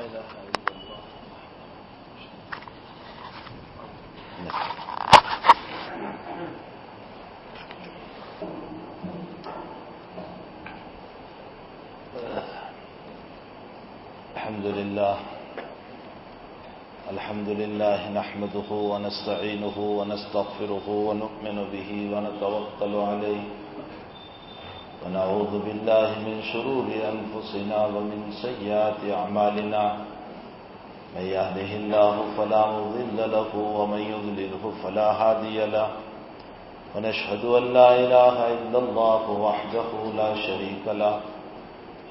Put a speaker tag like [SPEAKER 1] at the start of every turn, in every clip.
[SPEAKER 1] إله إلا الله. الحمد لله نحمده ونستعينه ونستغفره ونؤمن به ونتوكل عليه ونعوذ بالله من شرور أنفسنا ومن سيئات أعمالنا من يهده الله فلا مضل له ومن يضلله فلا هادي له ونشهد أن لا إله إلا الله وحده لا شريك له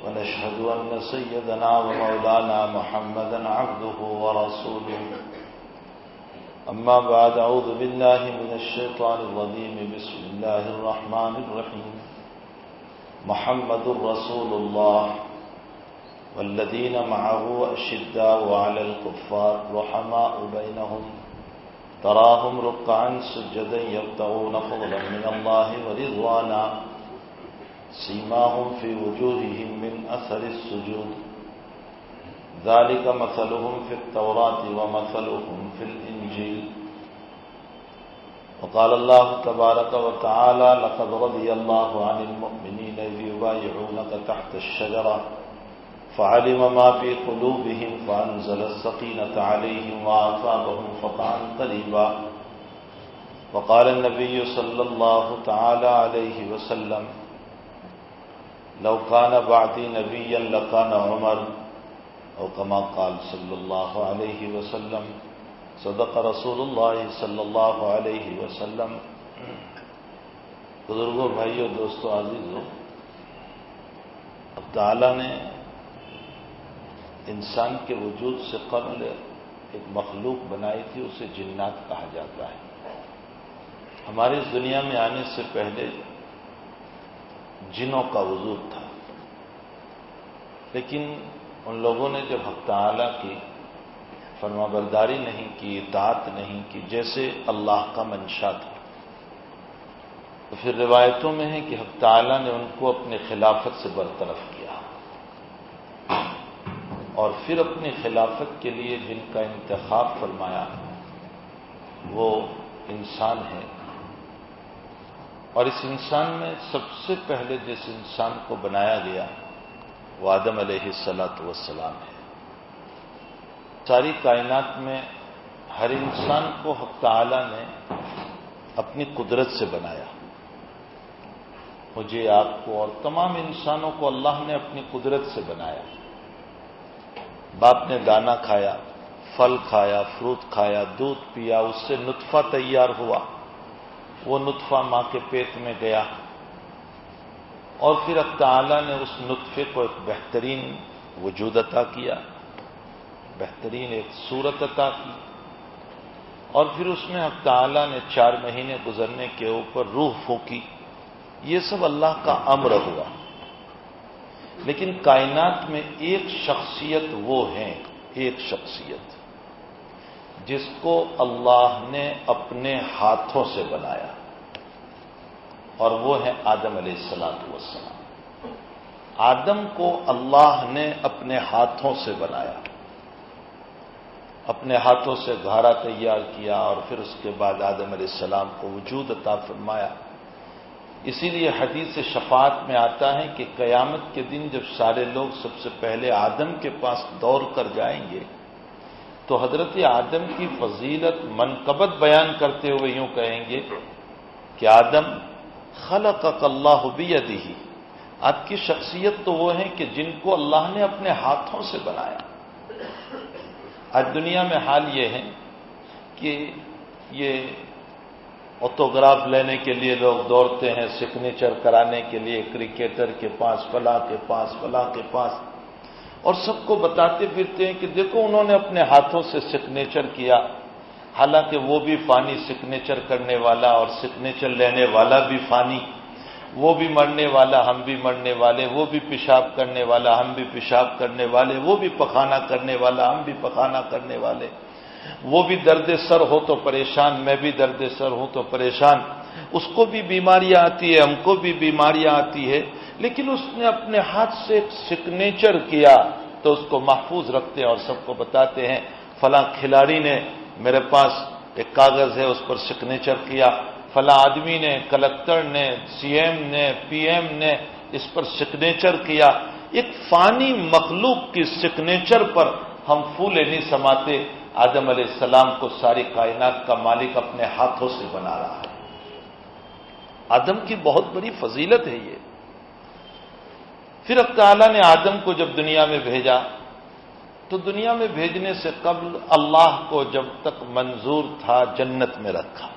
[SPEAKER 1] ونشهد أن سيدنا ومولانا محمدا عبده ورسوله. أما بعد، أعوذ بالله من الشيطان الرجيم. بسم الله الرحمن الرحيم. محمد رسول الله والذين معه أشداء على الكفار رحماء بينهم تراهم ركعا سجدا يبتغون فضلا من الله ورضوانا سيماهم في وجوههم من أثر السجود ذلك مثلهم في التوراة ومثلهم في الإنجيل. وقال الله تبارك وتعالى: لقد رضي الله عن المؤمنين إذ يبايعونك تحت الشجرة فعلم ما في قلوبهم فأنزل السكينة عليهم وأثابهم فتحا قريبا. وقال النبي صلى الله تعالى عليه وسلم: لو كان بعدي نبيا لكان عمر، او كما قال صلی اللہ علیہ وسلم. صدق رسول اللہ صلی اللہ علیہ وسلم. بزرگوں، بھائیوں، دوستوں، عزیزوں، اب تعالیٰ نے انسان کے وجود سے قبل ایک مخلوق بنائی تھی، اسے جنات کہا جاتا ہے. ہماری اس دنیا میں آنے سے پہلے جنوں کا وجود تھا، لیکن ان لوگوں نے جب حق تعالیٰ کی فرما برداری نہیں کی، اطاعت نہیں کی جیسے اللہ کا منشا تھا، تو پھر روایتوں میں ہے کہ حق تعالیٰ نے ان کو اپنے خلافت سے برطرف کیا، اور پھر اپنی خلافت کے لیے جن کا انتخاب فرمایا وہ انسان ہے. اور اس انسان میں سب سے پہلے جس انسان کو بنایا گیا وہ آدم علیہ السلام ہے. ساری کائنات میں ہر انسان کو حق تعالیٰ نے اپنی قدرت سے بنایا. مجھے، آپ کو اور تمام انسانوں کو اللہ نے اپنی قدرت سے بنایا. باپ نے دانہ کھایا، پھل کھایا، فروٹ کھایا، دودھ پیا، اس سے نطفہ تیار ہوا، وہ نطفہ ماں کے پیٹ میں گیا، اور پھر حق تعالیٰ نے اس نطفے کو ایک بہترین وجود عطا کیا، بہترین ایک صورت عطا کی، اور پھر اس میں حق تعالیٰ نے 4 مہینے گزرنے کے اوپر روح پھونکی. یہ سب اللہ کا امر ہوا. لیکن کائنات میں ایک شخصیت وہ ہے، ایک شخصیت جس کو اللہ نے اپنے ہاتھوں سے بنایا، اور وہ ہے آدم علیہ السلام. آدم کو اللہ نے اپنے ہاتھوں سے بنایا، اپنے ہاتھوں سے گھاڑا تیار کیا، اور پھر اس کے بعد آدم علیہ السلام کو وجود عطا فرمایا. اسی لیے حدیث شفاعت میں آتا ہے کہ قیامت کے دن جب سارے لوگ سب سے پہلے آدم کے پاس دوڑ کر جائیں گے تو حضرت آدم کی فضیلت منقبت بیان کرتے ہوئے یوں کہیں گے کہ آدم خلقک اللہ بیدہ، آپ کی شخصیت تو وہ ہے کہ جن کو اللہ نے اپنے ہاتھوں سے بنایا. آج دنیا میں حال یہ ہے کہ یہ آٹوگراف لینے کے لیے لوگ دوڑتے ہیں، سگنیچر کرانے کے لیے کرکٹر کے پاس، فلاں کے پاس، فلاں کے پاس، اور سب کو بتاتے پھرتے ہیں کہ دیکھو انہوں نے اپنے ہاتھوں سے سگنیچر کیا. حالانکہ وہ بھی فانی سگنیچر کرنے والا، اور سگنیچر لینے والا بھی فانی، وہ بھی مرنے والا، ہم بھی مرنے والے، وہ بھی پیشاب کرنے والا، ہم بھی پیشاب کرنے والے، وہ بھی پخانہ کرنے والا، ہم بھی پخانہ کرنے والے، وہ بھی درد سر ہو تو پریشان، میں بھی درد سر ہوں تو پریشان. اس کو بھی بیماریاں آتی ہے، ہم کو بھی بیماریاں آتی ہے، لیکن اس نے اپنے ہاتھ سے ایک سگنیچر کیا تو اس کو محفوظ رکھتے ہیں اور سب کو بتاتے ہیں فلاں کھلاڑی نے میرے پاس ایک کاغذ ہے اس پر سگنیچر کیا، فلاں آدمی نے، کلکٹر نے، سی ایم نے، پی ایم نے اس پر سگنیچر کیا۔ ایک فانی مخلوق کی سگنیچر پر ہم پھولے نہیں سماتے، آدم علیہ السلام کو ساری کائنات کا مالک اپنے ہاتھوں سے بنا رہا ہے۔ آدم کی بہت بڑی فضیلت ہے یہ۔ پھر اب تعالیٰ نے آدم کو جب دنیا میں بھیجا تو دنیا میں بھیجنے سے قبل اللہ کو جب تک منظور تھا جنت میں رکھا،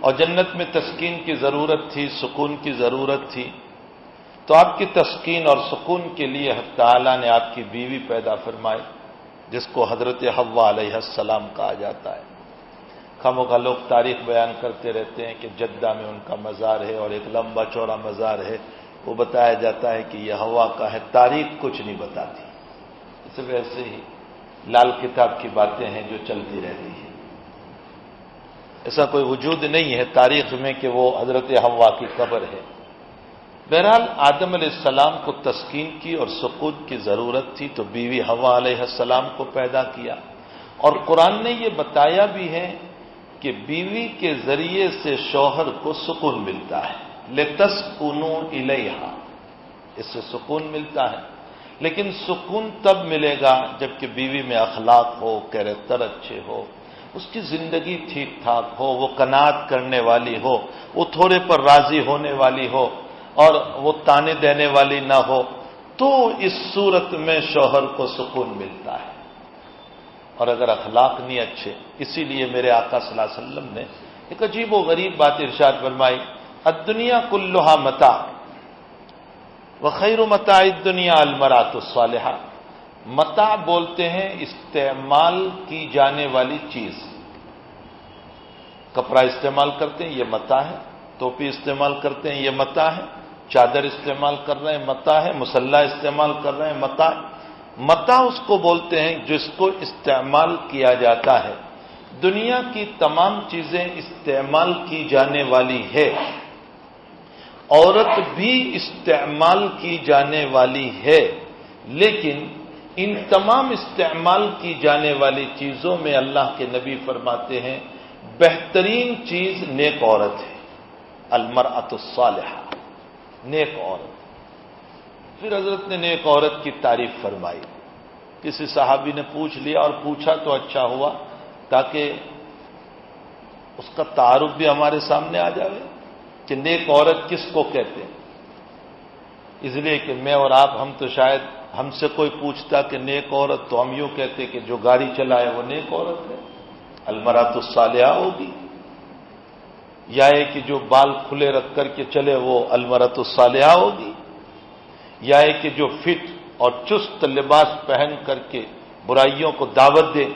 [SPEAKER 1] اور جنت میں تسکین کی ضرورت تھی، سکون کی ضرورت تھی، تو آپ کی تسکین اور سکون کے لیے حق تعالیٰ نے آپ کی بیوی پیدا فرمائی، جس کو حضرت حوا علیہ السلام کہا جاتا ہے۔ خواہ لوگ تاریخ بیان کرتے رہتے ہیں کہ جدہ میں ان کا مزار ہے اور ایک لمبا چوڑا مزار ہے، وہ بتایا جاتا ہے کہ یہ ہوا کا ہے، تاریخ کچھ نہیں بتاتی، اس ویسے ہی لال کتاب کی باتیں ہیں جو چلتی رہتی ہیں، ایسا کوئی وجود نہیں ہے تاریخ میں کہ وہ حضرت حوا کی قبر ہے۔ بہرحال آدم علیہ السلام کو تسکین کی اور سکون کی ضرورت تھی تو بیوی حوا علیہ السلام کو پیدا کیا، اور قرآن نے یہ بتایا بھی ہے کہ بیوی کے ذریعے سے شوہر کو سکون ملتا ہے، لِتَسْكُنُوا إِلَيْهَا، اس سے سکون ملتا ہے، لیکن سکون تب ملے گا جبکہ بیوی میں اخلاق ہو، کیریکٹر اچھے ہو، اس کی زندگی ٹھیک ٹھاک ہو، وہ قناعت کرنے والی ہو، وہ تھوڑے پر راضی ہونے والی ہو اور وہ تانے دینے والی نہ ہو، تو اس صورت میں شوہر کو سکون ملتا ہے۔ اور اگر اخلاق نہیں اچھے، اسی لیے میرے آقا صلی اللہ علیہ وسلم نے ایک عجیب و غریب بات ارشاد فرمائی، الدنیا کلھا متاع وخیر متاع الدنیا المرأۃ الصالحہ۔ متاع بولتے ہیں استعمال کی جانے والی چیز، کپڑا استعمال کرتے ہیں یہ متاع ہے، ٹوپی استعمال کرتے ہیں یہ متاع ہے، چادر استعمال کر رہے ہیں متاع ہے، مسلح استعمال کر رہے ہیں متاع۔ متاع اس کو بولتے ہیں جس کو استعمال کیا جاتا ہے۔ دنیا کی تمام چیزیں استعمال کی جانے والی ہے، عورت بھی استعمال کی جانے والی ہے، لیکن ان تمام استعمال کی جانے والی چیزوں میں اللہ کے نبی فرماتے ہیں بہترین چیز نیک عورت ہے، المرأۃ الصالحہ، نیک عورت۔ پھر حضرت نے نیک عورت کی تعریف فرمائی۔ کسی صحابی نے پوچھ لیا، اور پوچھا تو اچھا ہوا تاکہ اس کا تعارف بھی ہمارے سامنے آ جائے کہ نیک عورت کس کو کہتے ہیں۔ اس لیے کہ میں اور آپ، ہم تو شاید ہم سے کوئی پوچھتا کہ نیک عورت تو ہم یوں کہتے کہ جو گاڑی چلائے وہ نیک عورت ہے، المرأۃ الصالحہ ہوگی، یا ہے کہ جو بال کھلے رکھ کر کے چلے وہ المرأۃ الصالحہ ہوگی، یا ہے کہ جو فٹ اور چست لباس پہن کر کے برائیوں کو دعوت دے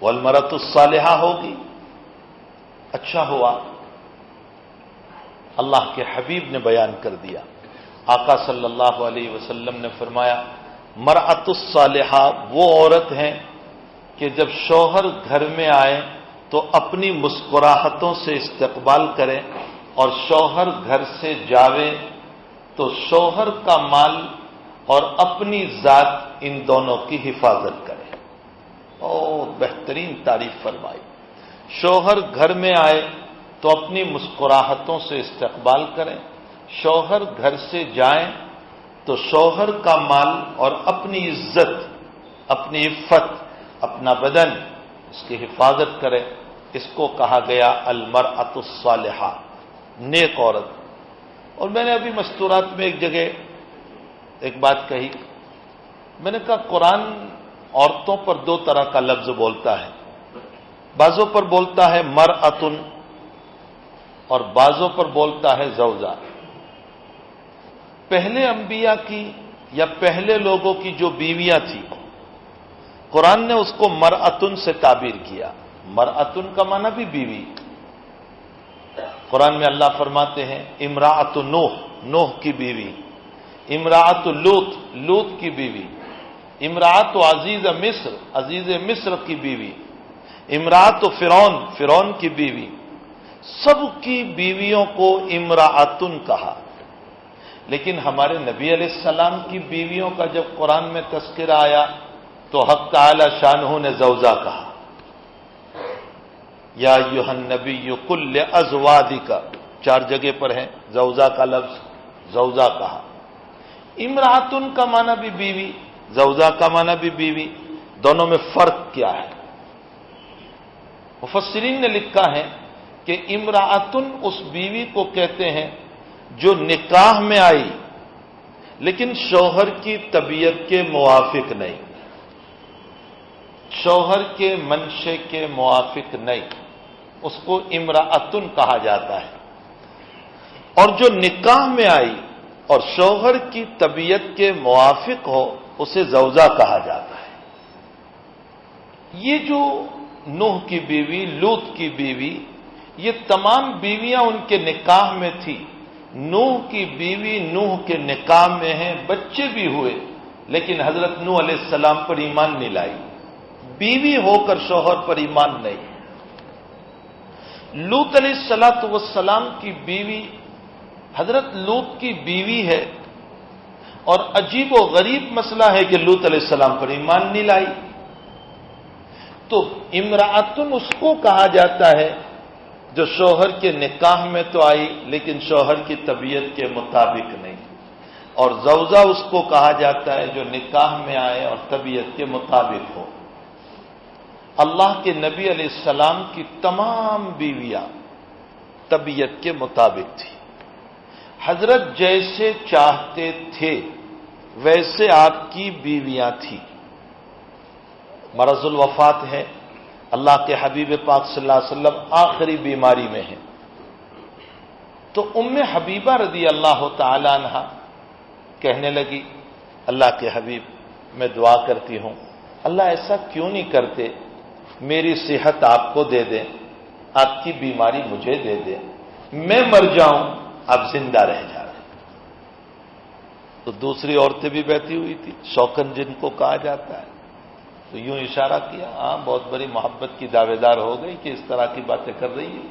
[SPEAKER 1] وہ المرأۃ الصالحہ ہوگی۔ اچھا ہوا اللہ کے حبیب نے بیان کر دیا، آقا صلی اللہ علیہ وسلم نے فرمایا مرأۃ الصالحہ وہ عورت ہیں کہ جب شوہر گھر میں آئے تو اپنی مسکراہٹوں سے استقبال کرے، اور شوہر گھر سے جاوے تو شوہر کا مال اور اپنی ذات ان دونوں کی حفاظت کرے۔ بہترین تعریف فرمائی، شوہر گھر میں آئے تو اپنی مسکراہٹوں سے استقبال کریں، شوہر گھر سے جائیں تو شوہر کا مال اور اپنی عزت، اپنی عفت، اپنا بدن، اس کی حفاظت کرے۔ اس کو کہا گیا المرأۃ الصالحہ، نیک عورت۔ اور میں نے ابھی مستورات میں ایک جگہ ایک بات کہی، میں نے کہا قرآن عورتوں پر دو طرح کا لفظ بولتا ہے، بعضوں پر بولتا ہے مرأۃن اور بعضوں پر بولتا ہے زوجہ۔ پہلے انبیاء کی یا پہلے لوگوں کی جو بیویاں تھیں قرآن نے اس کو مرأۃن سے تعبیر کیا۔ مرأۃن کا معنی بھی بیوی۔ قرآن میں اللہ فرماتے ہیں امرأۃ نوح، نوح کی بیوی، امرأۃ لوط، لوط کی بیوی، امرأۃ عزیز مصر، عزیز مصر کی بیوی، امرأۃ فرعون، فرعون کی بیوی۔ سب کی بیویوں کو امرأۃن کہا، لیکن ہمارے نبی علیہ السلام کی بیویوں کا جب قرآن میں تذکرہ آیا تو حق تعالی شانہ نے زوجہ کہا، یا ایھا النبی قل لازواجک، 4 جگہ پر ہے زوجہ کا لفظ، زوجہ کہا۔ امراتن کا معنی بھی بیوی، زوجہ کا معنی بھی بیوی، دونوں میں فرق کیا ہے؟ مفسرین نے لکھا ہے کہ امراتن اس بیوی کو کہتے ہیں جو نکاح میں آئی لیکن شوہر کی طبیعت کے موافق نہیں، شوہر کے منشے کے موافق نہیں، اس کو امراتن کہا جاتا ہے۔ اور جو نکاح میں آئی اور شوہر کی طبیعت کے موافق ہو اسے زوجہ کہا جاتا ہے۔ یہ جو نوح کی بیوی، لوط کی بیوی، یہ تمام بیویاں ان کے نکاح میں تھی۔ نوح کی بیوی نوح کے نکاح میں ہیں، بچے بھی ہوئے، لیکن حضرت نوح علیہ السلام پر ایمان نہیں لائی، بیوی ہو کر شوہر پر ایمان نہیں۔ لوط علیہ السلام کی بیوی حضرت لوط کی بیوی ہے، اور عجیب و غریب مسئلہ ہے کہ لوط علیہ السلام پر ایمان نہیں لائی، تو امراتن اس کو کہا جاتا ہے جو شوہر کے نکاح میں تو آئی لیکن شوہر کی طبیعت کے مطابق نہیں، اور زوجہ اس کو کہا جاتا ہے جو نکاح میں آئے اور طبیعت کے مطابق ہو۔ اللہ کے نبی علیہ السلام کی تمام بیویاں طبیعت کے مطابق تھی، حضرت جیسے چاہتے تھے ویسے آپ کی بیویاں تھیں۔ مرض الوفات ہے، اللہ کے حبیب پاک صلی اللہ علیہ وسلم آخری بیماری میں ہیں، تو حبیبہ رضی اللہ تعالی عنہ کہنے لگی، اللہ کے حبیب میں دعا کرتی ہوں اللہ ایسا کیوں نہیں کرتے، میری صحت آپ کو دے دیں، آپ کی بیماری مجھے دے دیں، میں مر جاؤں آپ زندہ رہ جائیں۔ تو دوسری عورتیں بھی بیٹھی ہوئی تھی، شوکن جن کو کہا جاتا ہے، تو یوں اشارہ کیا، ہاں بہت بڑی محبت کی دعوے دار ہو گئی کہ اس طرح کی باتیں کر رہی ہے۔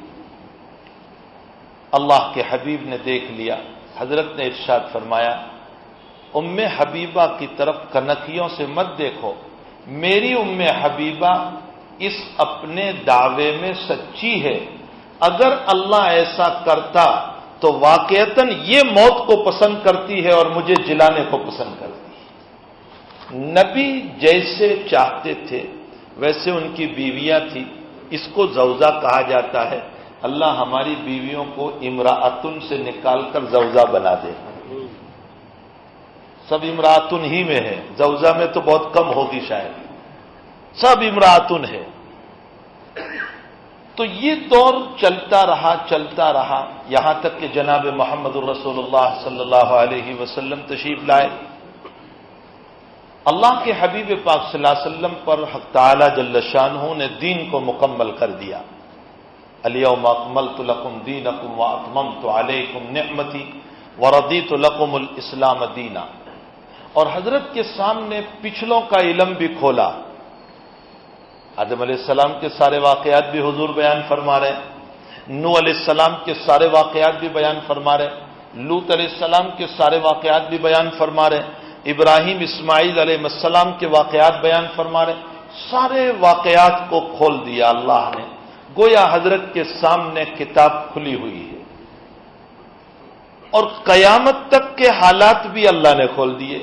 [SPEAKER 1] اللہ کے حبیب نے دیکھ لیا، حضرت نے ارشاد فرمایا حبیبہ کی طرف کنکھیوں سے مت دیکھو، میری حبیبہ اس اپنے دعوے میں سچی ہے، اگر اللہ ایسا کرتا تو واقعتاً یہ موت کو پسند کرتی ہے اور مجھے جلانے کو پسند کرتی ہے۔ نبی جیسے چاہتے تھے ویسے ان کی بیویاں تھیں، اس کو زوجہ کہا جاتا ہے۔ اللہ ہماری بیویوں کو امراتن سے نکال کر زوجہ بنا دے، سب امراتن ہی میں ہے، زوجہ میں تو بہت کم ہوگی شاید، سب امراتن ہے۔ تو یہ دور چلتا رہا یہاں تک کہ جناب محمد الرسول اللہ صلی اللہ علیہ وسلم تشریف لائے۔ اللہ کے حبیب پاک صلی اللہ علیہ وسلم پر حق تعالی جل شانہ نے دین کو مکمل کر دیا، الیوم اکملت لکم دینکم واتممت علیکم نعمتی ورضیت لکم الاسلام دینا۔ اور حضرت کے سامنے پچھلوں کا علم بھی کھولا، آدم علیہ السلام کے سارے واقعات بھی حضور بیان فرما رہے، نوح علیہ السلام کے سارے واقعات بھی بیان فرما رہے، لوط علیہ السلام کے سارے واقعات بھی بیان فرما رہے، ابراہیم اسماعیل علیہ السلام کے واقعات بیان فرما رہے، سارے واقعات کو کھول دیا اللہ نے، گویا حضرت کے سامنے کتاب کھلی ہوئی ہے، اور قیامت تک کے حالات بھی اللہ نے کھول دیے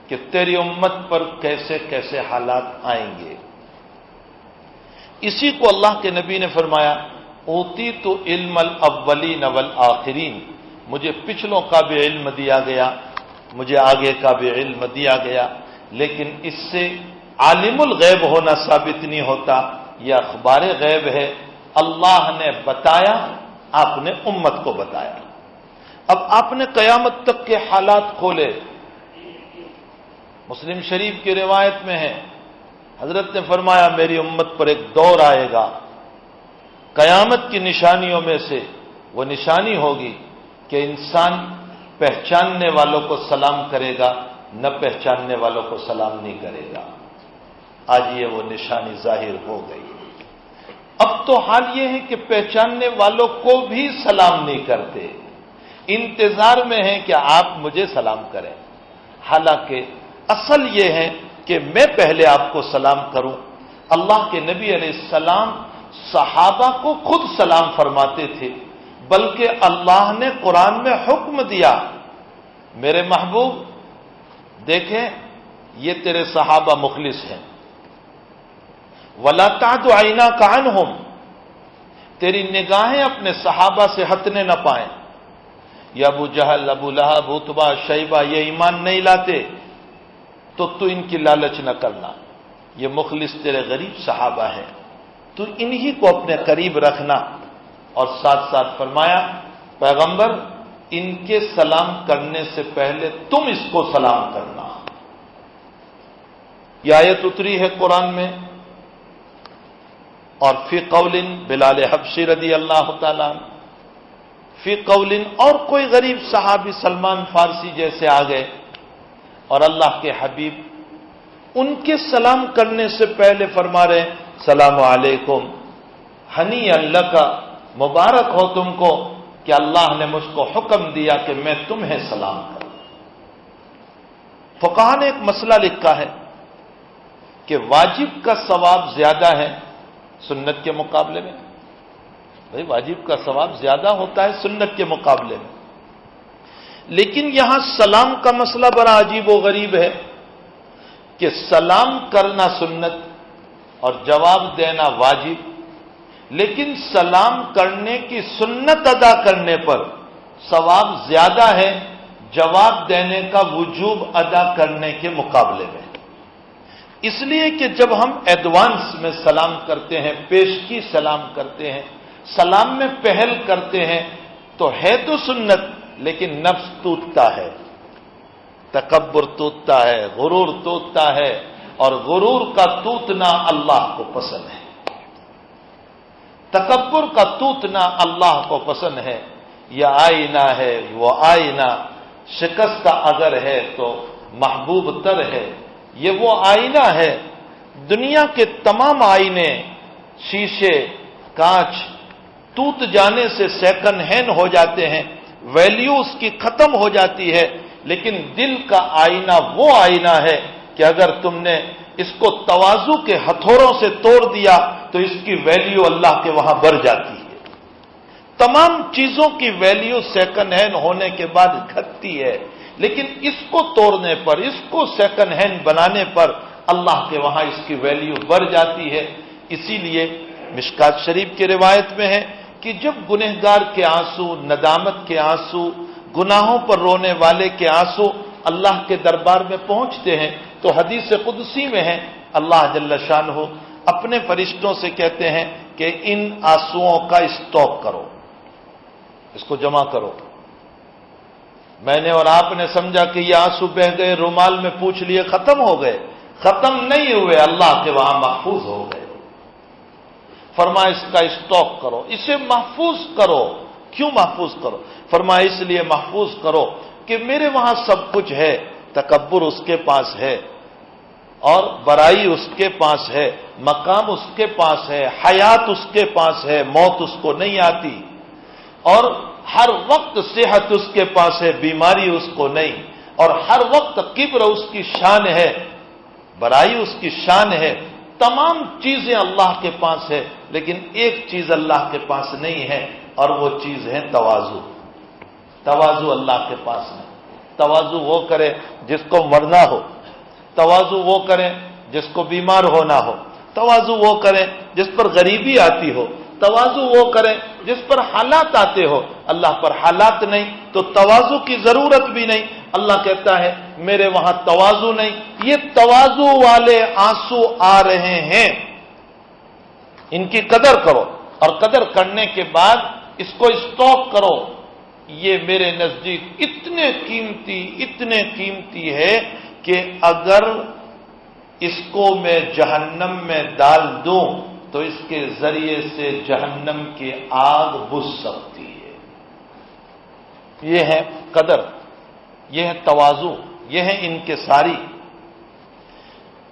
[SPEAKER 1] کہ تیری امت پر کیسے کیسے حالات آئیں گے۔ اسی کو اللہ کے نبی نے فرمایا، اوتیت علم الاولین والآخرین، مجھے پچھلوں کا بھی علم دیا گیا، مجھے آگے کا بھی علم دیا گیا، لیکن اس سے عالم الغیب ہونا ثابت نہیں ہوتا، یہ اخبار غیب ہے، اللہ نے بتایا، آپ نے امت کو بتایا۔ اب آپ نے قیامت تک کے حالات کھولے، مسلم شریف کی روایت میں ہے، حضرت نے فرمایا میری امت پر ایک دور آئے گا، قیامت کی نشانیوں میں سے وہ نشانی ہوگی کہ انسان پہچاننے والوں کو سلام کرے گا، نہ پہچاننے والوں کو سلام نہیں کرے گا۔ آج یہ وہ نشانی ظاہر ہو گئی۔ اب تو حال یہ ہے کہ پہچاننے والوں کو بھی سلام نہیں کرتے، انتظار میں ہیں کہ آپ مجھے سلام کریں، حالانکہ اصل یہ ہے کہ میں پہلے آپ کو سلام کروں۔ اللہ کے نبی علیہ السلام صحابہ کو خود سلام فرماتے تھے، بلکہ اللہ نے قرآن میں حکم دیا، میرے محبوب دیکھیں یہ تیرے صحابہ مخلص ہیں، وَلَا تَعْدُ عَيْنَاكَ عَنْهُمْ، تیری نگاہیں اپنے صحابہ سے ہٹنے نہ پائیں۔ یا ابو جہل، ابو لہب، عتبہ، شیبہ یہ ایمان نہیں لاتے تو ان کی لالچ نہ کرنا، یہ مخلص تیرے غریب صحابہ ہیں، تو انہی کو اپنے قریب رکھنا۔ اور ساتھ ساتھ فرمایا پیغمبر ان کے سلام کرنے سے پہلے تم اس کو سلام کرنا۔ یہ آیت اتری ہے قرآن میں۔ اور فی قول بلال حبشی رضی اللہ تعالیٰ عنہ، فی قول اور کوئی غریب صحابی سلمان فارسی جیسے آ گئے، اور اللہ کے حبیب ان کے سلام کرنے سے پہلے فرما رہے ہیں سلام علیکم، ہنی اللہ کا مبارک ہو تم کو کہ اللہ نے مجھ کو حکم دیا کہ میں تمہیں سلام کروں۔ فقہا نے ایک مسئلہ لکھا ہے کہ واجب کا ثواب زیادہ ہے سنت کے مقابلے میں، بھائی واجب کا ثواب زیادہ ہوتا ہے سنت کے مقابلے میں، لیکن یہاں سلام کا مسئلہ بڑا عجیب و غریب ہے کہ سلام کرنا سنت اور جواب دینا واجب، لیکن سلام کرنے کی سنت ادا کرنے پر ثواب زیادہ ہے جواب دینے کا وجوب ادا کرنے کے مقابلے میں۔ اس لیے کہ جب ہم ایڈوانس میں سلام کرتے ہیں، پیشگی سلام کرتے ہیں، سلام میں پہل کرتے ہیں، تو ہے تو سنت لیکن نفس ٹوٹتا ہے، تکبر ٹوٹتا ہے، غرور ٹوٹتا ہے، اور غرور کا ٹوٹنا اللہ کو پسند ہے، تکبر کا ٹوٹنا اللہ کو پسند ہے۔ یہ آئینہ ہے، وہ آئینہ شکستہ اگر ہے تو محبوب تر ہے، یہ وہ آئینہ ہے۔ دنیا کے تمام آئینے، شیشے، کانچ ٹوٹ جانے سے سیکنڈ ہینڈ ہو جاتے ہیں، ویلیو اس کی ختم ہو جاتی ہے، لیکن دل کا آئینہ وہ آئینہ ہے کہ اگر تم نے اس کو تواضع کے ہتھوڑوں سے توڑ دیا تو اس کی ویلیو اللہ کے وہاں بڑھ جاتی ہے۔ تمام چیزوں کی ویلیو سیکنڈ ہینڈ ہونے کے بعد گھٹتی ہے، لیکن اس کو توڑنے پر، اس کو سیکنڈ ہینڈ بنانے پر اللہ کے وہاں اس کی ویلیو بڑھ جاتی ہے۔ اسی لیے مشکات شریف کی روایت میں ہے کہ جب گنہگار کے آنسو، ندامت کے آنسو، گناہوں پر رونے والے کے آنسو اللہ کے دربار میں پہنچتے ہیں تو حدیث قدسی میں ہے اللہ جل شانہ اپنے فرشتوں سے کہتے ہیں کہ ان آنسوؤں کا اسٹاک کرو، اس کو جمع کرو۔ میں نے اور آپ نے سمجھا کہ یہ آنسو بہ گئے، رومال میں پوچھ لیے ختم ہو گئے، ختم نہیں ہوئے، اللہ کے وہاں محفوظ ہو گئے۔ فرمایا اس کا اسٹاک کرو، اسے محفوظ کرو۔ کیوں محفوظ کرو؟ فرمایا اس لیے محفوظ کرو کہ میرے وہاں سب کچھ ہے، تکبر اس کے پاس ہے، اور برائی اس کے پاس ہے، مقام اس کے پاس ہے، حیات اس کے پاس ہے، موت اس کو نہیں آتی، اور ہر وقت صحت اس کے پاس ہے، بیماری اس کو نہیں، اور ہر وقت کبر اس کی شان ہے، برائی اس کی شان ہے، تمام چیزیں اللہ کے پاس ہے، لیکن ایک چیز اللہ کے پاس نہیں ہے، اور وہ چیز ہے تواضع۔ تواضع اللہ کے پاس نہیں۔ تواضع وہ کرے جس کو مرنا ہو، تواضع وہ کرے جس کو بیمار ہونا ہو، تواضع وہ کرے جس پر غریبی آتی ہو، تواضع وہ کرے جس پر حالات آتے ہو۔ اللہ پر حالات نہیں تو تواضع کی ضرورت بھی نہیں۔ اللہ کہتا ہے میرے وہاں تواضع نہیں، یہ تواضع والے آنسو آ رہے ہیں، ان کی قدر کرو، اور قدر کرنے کے بعد اس کو اسٹاک کرو۔ یہ میرے نزدیک اتنے قیمتی ہے کہ اگر اس کو میں جہنم میں ڈال دوں تو اس کے ذریعے سے جہنم کی آگ بجھ سکتی ہے۔ یہ ہے قدر، یہ ہے تواضع، یہ ہے انکساری۔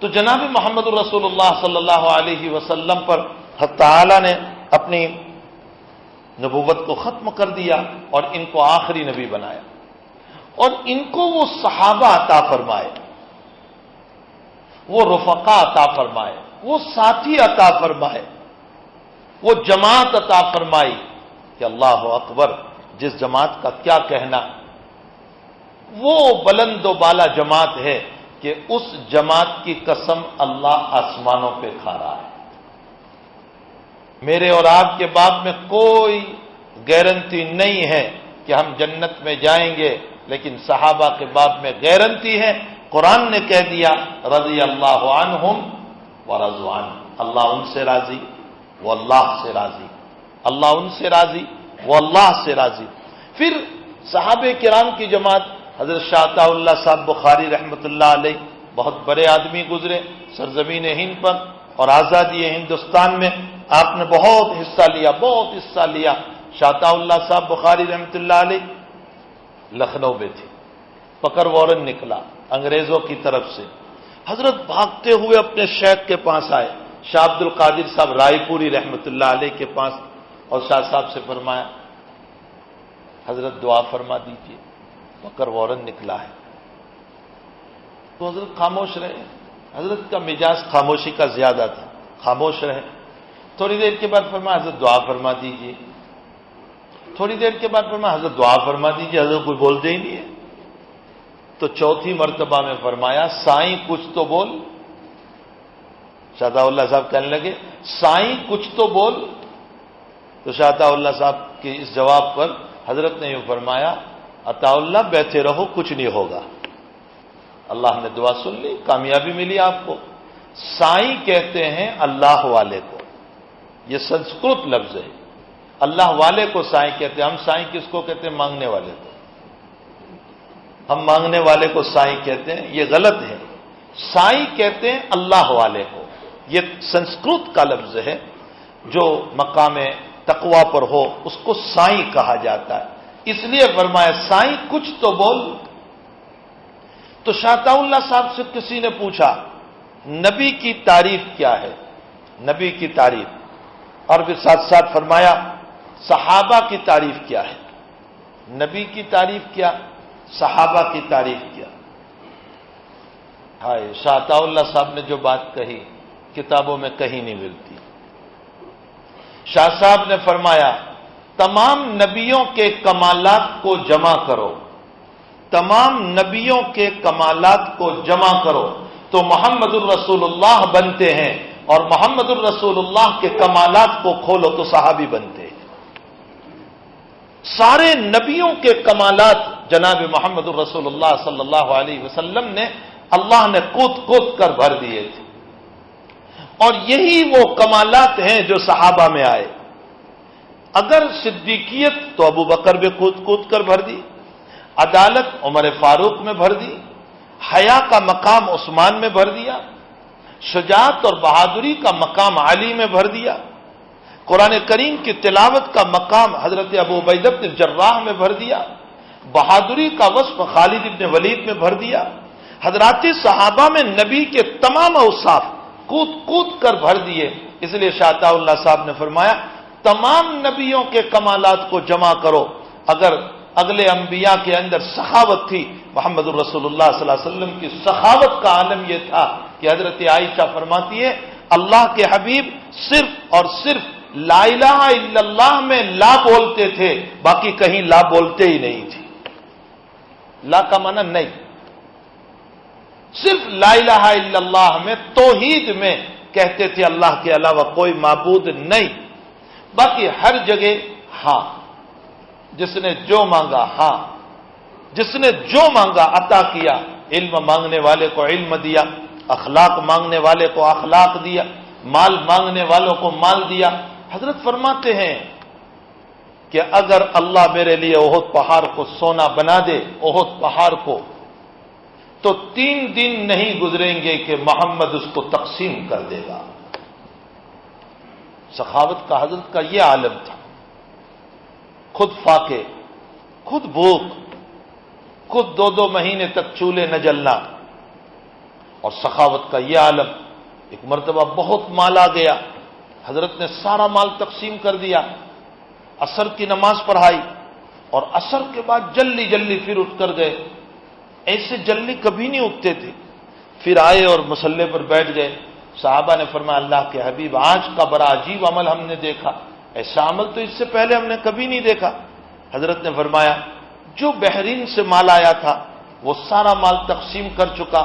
[SPEAKER 1] تو جناب محمد رسول اللہ صلی اللہ علیہ وسلم پر حق تعالی نے اپنی نبوت کو ختم کر دیا اور ان کو آخری نبی بنایا، اور ان کو وہ صحابہ عطا فرمائے، وہ رفقا عطا فرمائے، وہ ساتھی عطا فرمائے، وہ جماعت عطا فرمائی کہ اللہ اکبر، جس جماعت کا کیا کہنا، وہ بلند و بالا جماعت ہے کہ اس جماعت کی قسم اللہ آسمانوں پہ کھا رہا ہے۔ میرے اور آپ کے باب میں کوئی گارنٹی نہیں ہے کہ ہم جنت میں جائیں گے، لیکن صحابہ کے باب میں گارنٹی ہے۔ قرآن نے کہہ دیا رضی اللہ عنہم ورضوا عنہ، اللہ ان سے راضی، وہ اللہ سے راضی، اللہ ان سے راضی، وہ اللہ سے راضی۔ پھر صحابہ کرام کی جماعت، حضرت شاہ عطا اللہ صاحب بخاری رحمۃ اللہ علیہ، بہت بڑے آدمی گزرے سرزمین ہند پر اور آزادی ہندوستان میں، آپ نے بہت حصہ لیا۔ شاہ عطا اللہ صاحب بخاری رحمۃ اللہ علیہ لکھنؤ میں تھے، پکڑ وارن نکلا انگریزوں کی طرف سے، حضرت بھاگتے ہوئے اپنے شیخ کے پاس آئے، شاہ عبد القادر صاحب رائے پوری رحمۃ اللہ علیہ کے پاس، اور شاہ صاحب سے فرمایا حضرت دعا فرما دیجیے، پکڑ وارن نکلا ہے۔ تو حضرت خاموش رہے، حضرت کا مزاج خاموشی کا زیادہ تھا، خاموش رہے۔ تھوڑی دیر کے بعد فرمایا حضرت دعا فرما دیجیے، تھوڑی دیر کے بعد فرمایا حضرت دعا فرما دیجیے، حضرت کوئی بولتے ہی نہیں ہے۔ تو چوتھی مرتبہ میں فرمایا سائیں کچھ تو بول، شاہ عطا اللہ صاحب کہنے لگے سائیں کچھ تو بول۔ تو شاہ عطا اللہ صاحب کے اس جواب پر حضرت نے یوں فرمایا عطا اللہ بیٹھے رہو، کچھ نہیں ہوگا۔ اللہ نے دعا سن لی، کامیابی ملی آپ کو۔ سائیں کہتے ہیں اللہ والے کو، یہ سنسکرت لفظ ہے، اللہ والے کو سائیں کہتے ہیں۔ ہم سائیں کس کو کہتے ہیں؟ مانگنے والے کو، ہم مانگنے والے کو سائیں کہتے ہیں، یہ غلط ہے۔ سائیں کہتے ہیں اللہ والے کو، یہ سنسکرت کا لفظ ہے، جو مقام تقوی پر ہو اس کو سائیں کہا جاتا ہے۔ اس لیے فرمایا سائیں کچھ تو بول۔ تو شاہ عطا اللہ صاحب سے کسی نے پوچھا نبی کی تعریف کیا ہے، نبی کی تعریف، اور پھر ساتھ ساتھ فرمایا صحابہ کی تعریف کیا ہے، نبی کی تعریف کیا، صحابہ کی تعریف کیا۔ ہائے، شاہ عطا اللہ صاحب نے جو بات کہی کتابوں میں کہیں نہیں ملتی۔ شاہ صاحب نے فرمایا تمام نبیوں کے کمالات کو جمع کرو، تمام نبیوں کے کمالات کو جمع کرو تو محمد الرسول اللہ بنتے ہیں، اور محمد الرسول اللہ کے کمالات کو کھولو تو صحابی بنتے ہیں۔ سارے نبیوں کے کمالات جناب محمد الرسول اللہ صلی اللہ علیہ وسلم نے اللہ نے کود کر بھر دیے تھے، اور یہی وہ کمالات ہیں جو صحابہ میں آئے۔ اگر صدیقیت تو ابو بکر میں کود کر بھر دی، عدالت عمر فاروق میں بھر دی، حیا کا مقام عثمان میں بھر دیا، شجاعت اور بہادری کا مقام علی میں بھر دیا، قرآن کریم کی تلاوت کا مقام حضرت ابو عبیدہ بن جراح میں بھر دیا، بہادری کا وصف خالد بن ولید میں بھر دیا۔ حضرات صحابہ میں نبی کے تمام اوصاف کود کر بھر دیے۔ اس لیے شاہ عطا اللہ صاحب نے فرمایا تمام نبیوں کے کمالات کو جمع کرو۔ اگر اگلے انبیاء کے اندر سخاوت تھی، محمد الرسول اللہ صلی اللہ علیہ وسلم کی سخاوت کا عالم یہ تھا کہ حضرت عائشہ فرماتی ہے اللہ کے حبیب صرف اور صرف لا الہ الا اللہ میں لا بولتے تھے، باقی کہیں لا بولتے ہی نہیں تھے۔ لا کا معنی نہیں، صرف لا الہ الا اللہ میں توحید میں کہتے تھے اللہ کے علاوہ کوئی معبود نہیں، باقی ہر جگہ ہاں، جس نے جو مانگا ہاں، جس نے جو مانگا عطا کیا، علم مانگنے والے کو علم دیا، اخلاق مانگنے والے کو اخلاق دیا، مال مانگنے والوں کو مال دیا۔ حضرت فرماتے ہیں کہ اگر اللہ میرے لیے احد پہاڑ کو سونا بنا دے، احد پہاڑ کو، تو 3 دن نہیں گزریں گے کہ محمد اس کو تقسیم کر دے گا۔ سخاوت کا حضرت کا یہ عالم تھا، خود فاقے، خود بھوک، خود 2 مہینے تک چولہے نہ جلنا، اور سخاوت کا یہ عالم۔ ایک مرتبہ بہت مال آ گیا، حضرت نے سارا مال تقسیم کر دیا، عصر کی نماز پڑھائی اور عصر کے بعد جلدی جلدی پھر اٹھ کر گئے. ایسے جلدی کبھی نہیں اٹھتے تھے. پھر آئے اور مصلی پر بیٹھ گئے. صحابہ نے فرمایا اللہ کے حبیب آج کا بڑا عجیب عمل ہم نے دیکھا، ایسا عمل تو اس سے پہلے ہم نے کبھی نہیں دیکھا. حضرت نے فرمایا جو بحرین سے مال آیا تھا وہ سارا مال تقسیم کر چکا،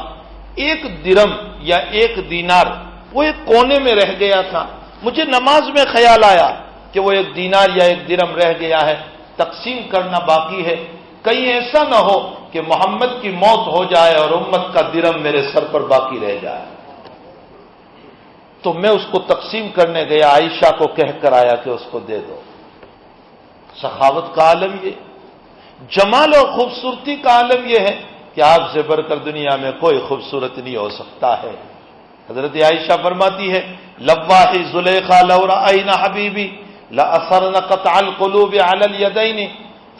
[SPEAKER 1] 1 درم یا 1 دینار وہ ایک کونے میں رہ گیا تھا. مجھے نماز میں خیال آیا کہ وہ 1 دینار یا 1 درم رہ گیا ہے، تقسیم کرنا باقی ہے. کہیں ایسا نہ ہو کہ محمد کی موت ہو جائے اور امت کا درم میرے سر پر باقی رہ جائے. تو میں اس کو تقسیم کرنے گیا، عائشہ کو کہہ کر آیا کہ اس کو دے دو. سخاوت کا عالم یہ، جمال اور خوبصورتی کا عالم یہ ہے کہ آپ سے بڑھ کر دنیا میں کوئی خوبصورت نہیں ہو سکتا ہے. حضرت عائشہ فرماتی ہے لواحی زلیخا لو رأینا حبیبی لأثرن قطع القلوب علی الیدین.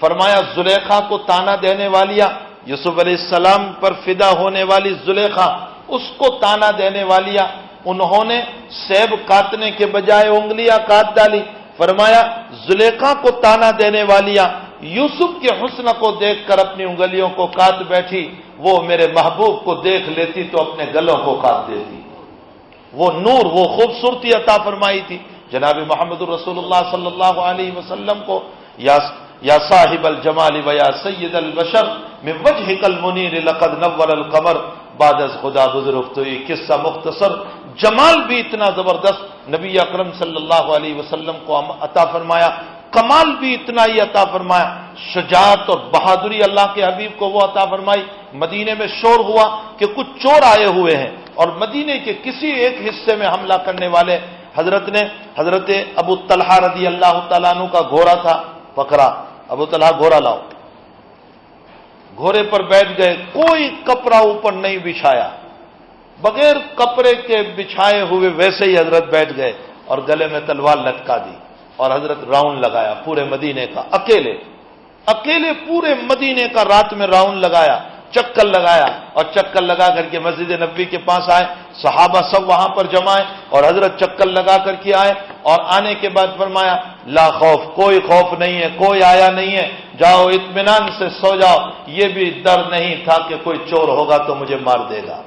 [SPEAKER 1] فرمایا زلیخا کو تانا دینے والیاں، یوسف علیہ السلام پر فدا ہونے والی زلیخا، اس کو تانا دینے والیاں انہوں نے سیب کاٹنے کے بجائے انگلیاں کاٹ ڈالی. فرمایا زلیخا کو تانا دینے والیاں یوسف کے حسن کو دیکھ کر اپنی انگلیوں کو کاٹ بیٹھی، وہ میرے محبوب کو دیکھ لیتی تو اپنے گلوں کو کاٹ دیتی. وہ نور، وہ خوبصورتی عطا فرمائی تھی. جناب محمد رسول اللہ صلی اللہ علیہ وسلم کو یا صاحب الجمال و یا سید البشر من وجهک المنیر لقد نور القمر بعد از خدا بزرگ. تو یہ قصہ مختصر، جمال بھی اتنا زبردست نبی اکرم صلی اللہ علیہ وسلم کو عطا فرمایا، کمال بھی اتنا ہی عطا فرمایا. شجاعت اور بہادری اللہ کے حبیب کو وہ عطا فرمائی. مدینے میں شور ہوا کہ کچھ چور آئے ہوئے ہیں اور مدینے کے کسی ایک حصے میں حملہ کرنے والے. حضرت ابو طلحہ رضی اللہ تعالیٰ عنہ کا گھوڑا تھا، پکڑا. ابو طلحہ گھوڑا لاؤ. گھوڑے پر بیٹھ گئے، کوئی کپڑا اوپر نہیں بچھایا، بغیر کپڑے کے بچھائے ہوئے ویسے ہی حضرت بیٹھ گئے اور گلے میں تلوار لٹکا دی اور حضرت راؤنڈ لگایا پورے مدینے کا. اکیلے پورے مدینے کا رات میں راؤنڈ لگایا، چکر لگایا اور چکر لگا کر کے مسجد نبوی کے پاس آئے. صحابہ سب وہاں پر جمائے اور حضرت چکر لگا کر کے آئے اور آنے کے بعد فرمایا لا خوف، کوئی خوف نہیں ہے، کوئی آیا نہیں ہے، جاؤ اطمینان سے سو جاؤ. یہ بھی ڈر نہیں تھا کہ کوئی چور ہوگا تو مجھے مار دے گا.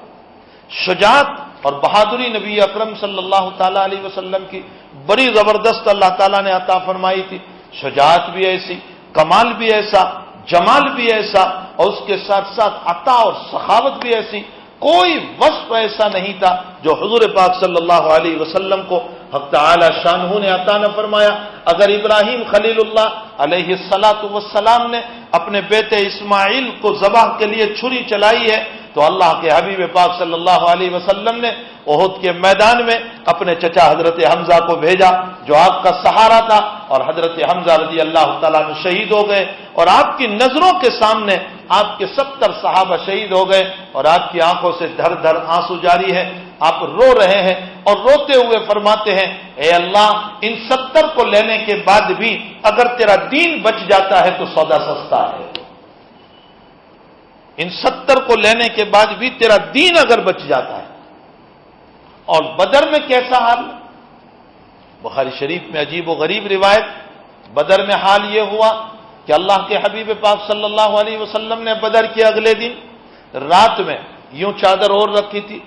[SPEAKER 1] شجاعت اور بہادری نبی اکرم صلی اللہ تعالی علیہ وسلم کی بڑی زبردست اللہ تعالیٰ نے عطا فرمائی تھی. شجاعت بھی ایسی، کمال بھی ایسا، جمال بھی ایسا، اور اس کے ساتھ ساتھ عطا اور سخاوت بھی ایسی. کوئی وصف ایسا نہیں تھا جو حضور پاک صلی اللہ علیہ وسلم کو حق تعالی شانہ نے عطا نہ فرمایا. اگر ابراہیم خلیل اللہ علیہ السلام نے اپنے بیٹے اسماعیل کو ذبح کے لیے چھری چلائی ہے تو اللہ کے حبیب پاک صلی اللہ علیہ وسلم نے احد کے میدان میں اپنے چچا حضرت حمزہ کو بھیجا جو آپ کا سہارا تھا، اور حضرت حمزہ رضی اللہ تعالیٰ عنہ شہید ہو گئے اور آپ کی نظروں کے سامنے آپ کے 70 صحابہ شہید ہو گئے اور آپ کی آنکھوں سے دھر دھر آنسو جاری ہے. آپ رو رہے ہیں اور روتے ہوئے فرماتے ہیں اے اللہ ان 70 کو لینے کے بعد بھی اگر تیرا دین بچ جاتا ہے تو سودا سستا ہے. ان 70 کو لینے کے بعد بھی تیرا دین اگر بچ جاتا ہے. اور بدر میں کیسا حال؟ بخاری شریف میں عجیب و غریب روایت. بدر میں حال یہ ہوا کہ اللہ کے حبیب پاک صلی اللہ علیہ وسلم نے بدر کے اگلے دن رات میں یوں چادر اور رکھی تھی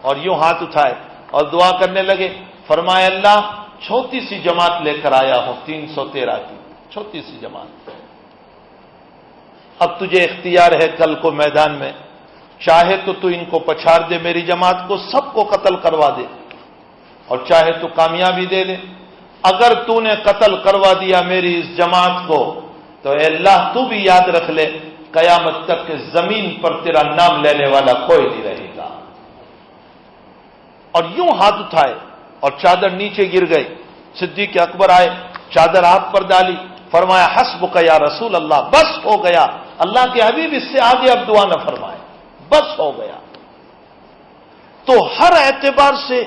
[SPEAKER 1] اور یوں ہاتھ اٹھائے اور دعا کرنے لگے. فرمایا اللہ چھوٹی سی جماعت لے کر آیا ہوں، 313 کی چھوٹی سی جماعت. اب تجھے اختیار ہے کل کو میدان میں، چاہے تو ان کو پچھاڑ دے، میری جماعت کو سب کو قتل کروا دے، اور چاہے تو کامیابی دے دے. اگر تو نے قتل کروا دیا میری اس جماعت کو تو اے اللہ تو بھی یاد رکھ لے قیامت تک کہ زمین پر تیرا نام لینے والا کوئی نہیں رہے گا. اور یوں ہاتھ اٹھائے اور چادر نیچے گر گئی. صدیق اکبر آئے، چادر آپ پر ڈالی، فرمایا حسبک یا رسول اللہ، بس ہو گیا، اللہ کے حبیب اس سے آگے اب دعا نہ فرمائے، بس ہو گیا. تو ہر اعتبار سے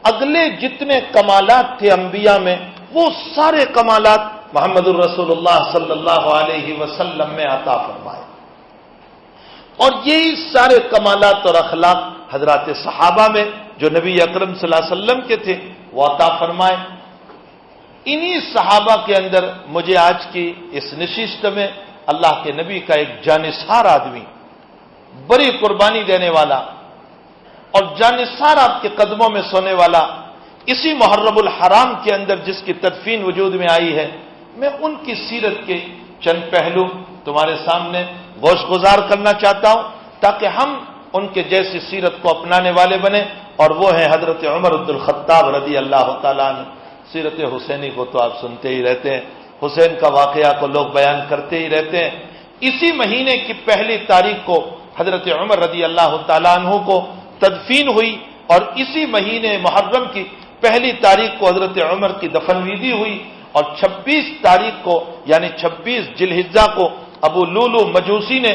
[SPEAKER 1] اگلے جتنے کمالات تھے انبیاء میں وہ سارے کمالات محمد الرسول اللہ صلی اللہ علیہ وسلم میں عطا فرمائے. اور یہی سارے کمالات اور اخلاق حضرات صحابہ میں جو نبی اکرم صلی اللہ علیہ وسلم کے تھے وہ عطا فرمائے. انہی صحابہ کے اندر مجھے آج کی اس نشست میں اللہ کے نبی کا ایک جانثار آدمی، بڑی قربانی دینے والا اور جانثار آپ کے قدموں میں سونے والا، اسی محرم الحرام کے اندر جس کی تدفین وجود میں آئی ہے، میں ان کی سیرت کے چند پہلو تمہارے سامنے گوش گزار کرنا چاہتا ہوں تاکہ ہم ان کے جیسی سیرت کو اپنانے والے بنیں، اور وہ ہیں حضرت عمر بن الخطاب رضی اللہ تعالیٰ عنہ۔ سیرت حسینی کو تو آپ سنتے ہی رہتے ہیں، حسین کا واقعہ کو لوگ بیان کرتے ہی رہتے ہیں۔ اسی مہینے کی پہلی تاریخ کو حضرت عمر رضی اللہ تعالیٰ عنہ کو تدفین ہوئی، اور اسی مہینے محرم کی پہلی تاریخ کو حضرت عمر کی دفن ویدی ہوئی، اور 26 تاریخ کو یعنی 26 ذی الحجہ کو ابو لولو مجوسی نے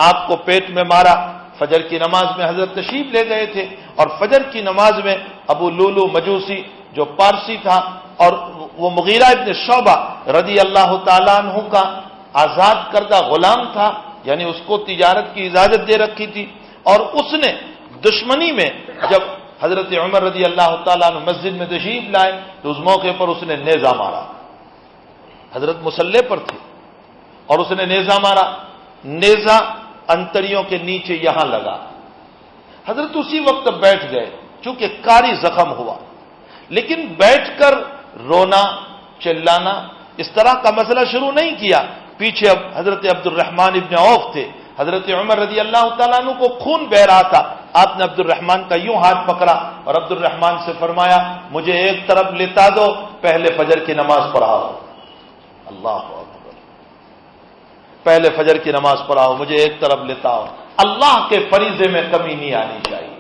[SPEAKER 1] آپ کو پیٹ میں مارا۔ فجر کی نماز میں حضرت تشریف لے گئے تھے، اور فجر کی نماز میں ابو لولو مجوسی جو پارسی تھا اور وہ مغیرہ ابن شعبہ رضی اللہ تعالیٰ عنہ کا آزاد کردہ غلام تھا، یعنی اس کو تجارت کی اجازت دے رکھی تھی، اور اس نے دشمنی میں جب حضرت عمر رضی اللہ تعالیٰ عنہ مسجد میں تشریف لائے تو اس موقع پر اس نے نیزہ مارا۔ حضرت مصلی پر تھے اور اس نے نیزہ مارا، نیزہ انتڑیوں کے نیچے یہاں لگا۔ حضرت اسی وقت بیٹھ گئے چونکہ کاری زخم ہوا، لیکن بیٹھ کر رونا چلانا اس طرح کا مسئلہ شروع نہیں کیا۔ پیچھے اب حضرت عبد الرحمن ابن عوف تھے، حضرت عمر رضی اللہ تعالیٰ عنہ کو خون بہ رہا تھا، آپ نے عبد الرحمن کا یوں ہاتھ پکڑا اور عبد الرحمن سے فرمایا مجھے ایک طرف لٹا دو، پہلے فجر کی نماز پڑھاؤ۔ اللہ اکبر، پہلے فجر کی نماز پڑھاؤ، مجھے ایک طرف لٹاؤ۔ اللہ کے فریضے میں کمی نہیں آنی چاہیے،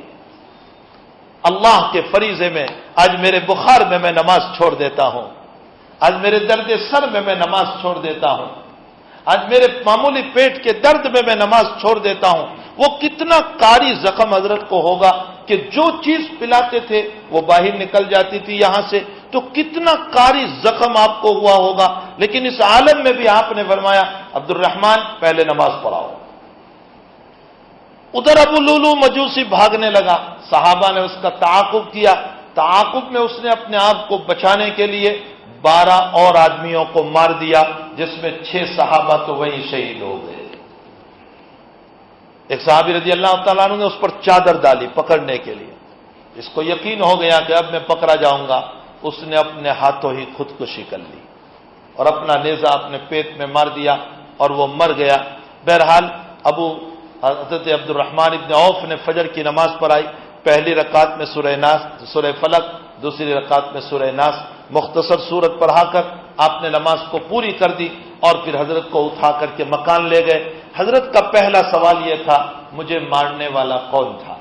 [SPEAKER 1] اللہ کے فریضے میں۔ آج میرے بخار میں نماز چھوڑ دیتا ہوں، آج میرے درد سر میں نماز چھوڑ دیتا ہوں، آج میرے معمولی پیٹ کے درد میں نماز چھوڑ دیتا ہوں۔ وہ کتنا کاری زخم حضرت کو ہوگا کہ جو چیز پلاتے تھے وہ باہر نکل جاتی تھی یہاں سے، تو کتنا کاری زخم آپ کو ہوا ہوگا، لیکن اس عالم میں بھی آپ نے فرمایا عبد الرحمن پہلے نماز پڑھاؤ۔ ادھر ابو لولو مجوسی بھاگنے لگا، صحابہ نے اس کا تعاقب کیا، تعاقب میں اس نے اپنے آپ کو بچانے کے لیے 12 اور آدمیوں کو مار دیا، جس میں 6 صحابہ تو وہیں شہید ہو گئے۔ ایک صحابی رضی اللہ تعالیٰ عنہ نے اس پر چادر ڈالی پکڑنے کے لیے، اس کو یقین ہو گیا کہ اب میں پکڑا جاؤں گا، اس نے اپنے ہاتھوں ہی خودکشی کر لی اور اپنا نیزہ اپنے پیٹ میں مار دیا اور وہ مر گیا۔ بہرحال حضرت عبد الرحمن ابن عوف نے فجر کی نماز پڑھائی، پہلی رکعت میں سورہ فلق، دوسری رکعت میں سورہ ناس، مختصر سورت پڑھا کر آپ نے نماز کو پوری کر دی، اور پھر حضرت کو اٹھا کر کے مکان لے گئے۔ حضرت کا پہلا سوال یہ تھا مجھے مارنے والا کون تھا؟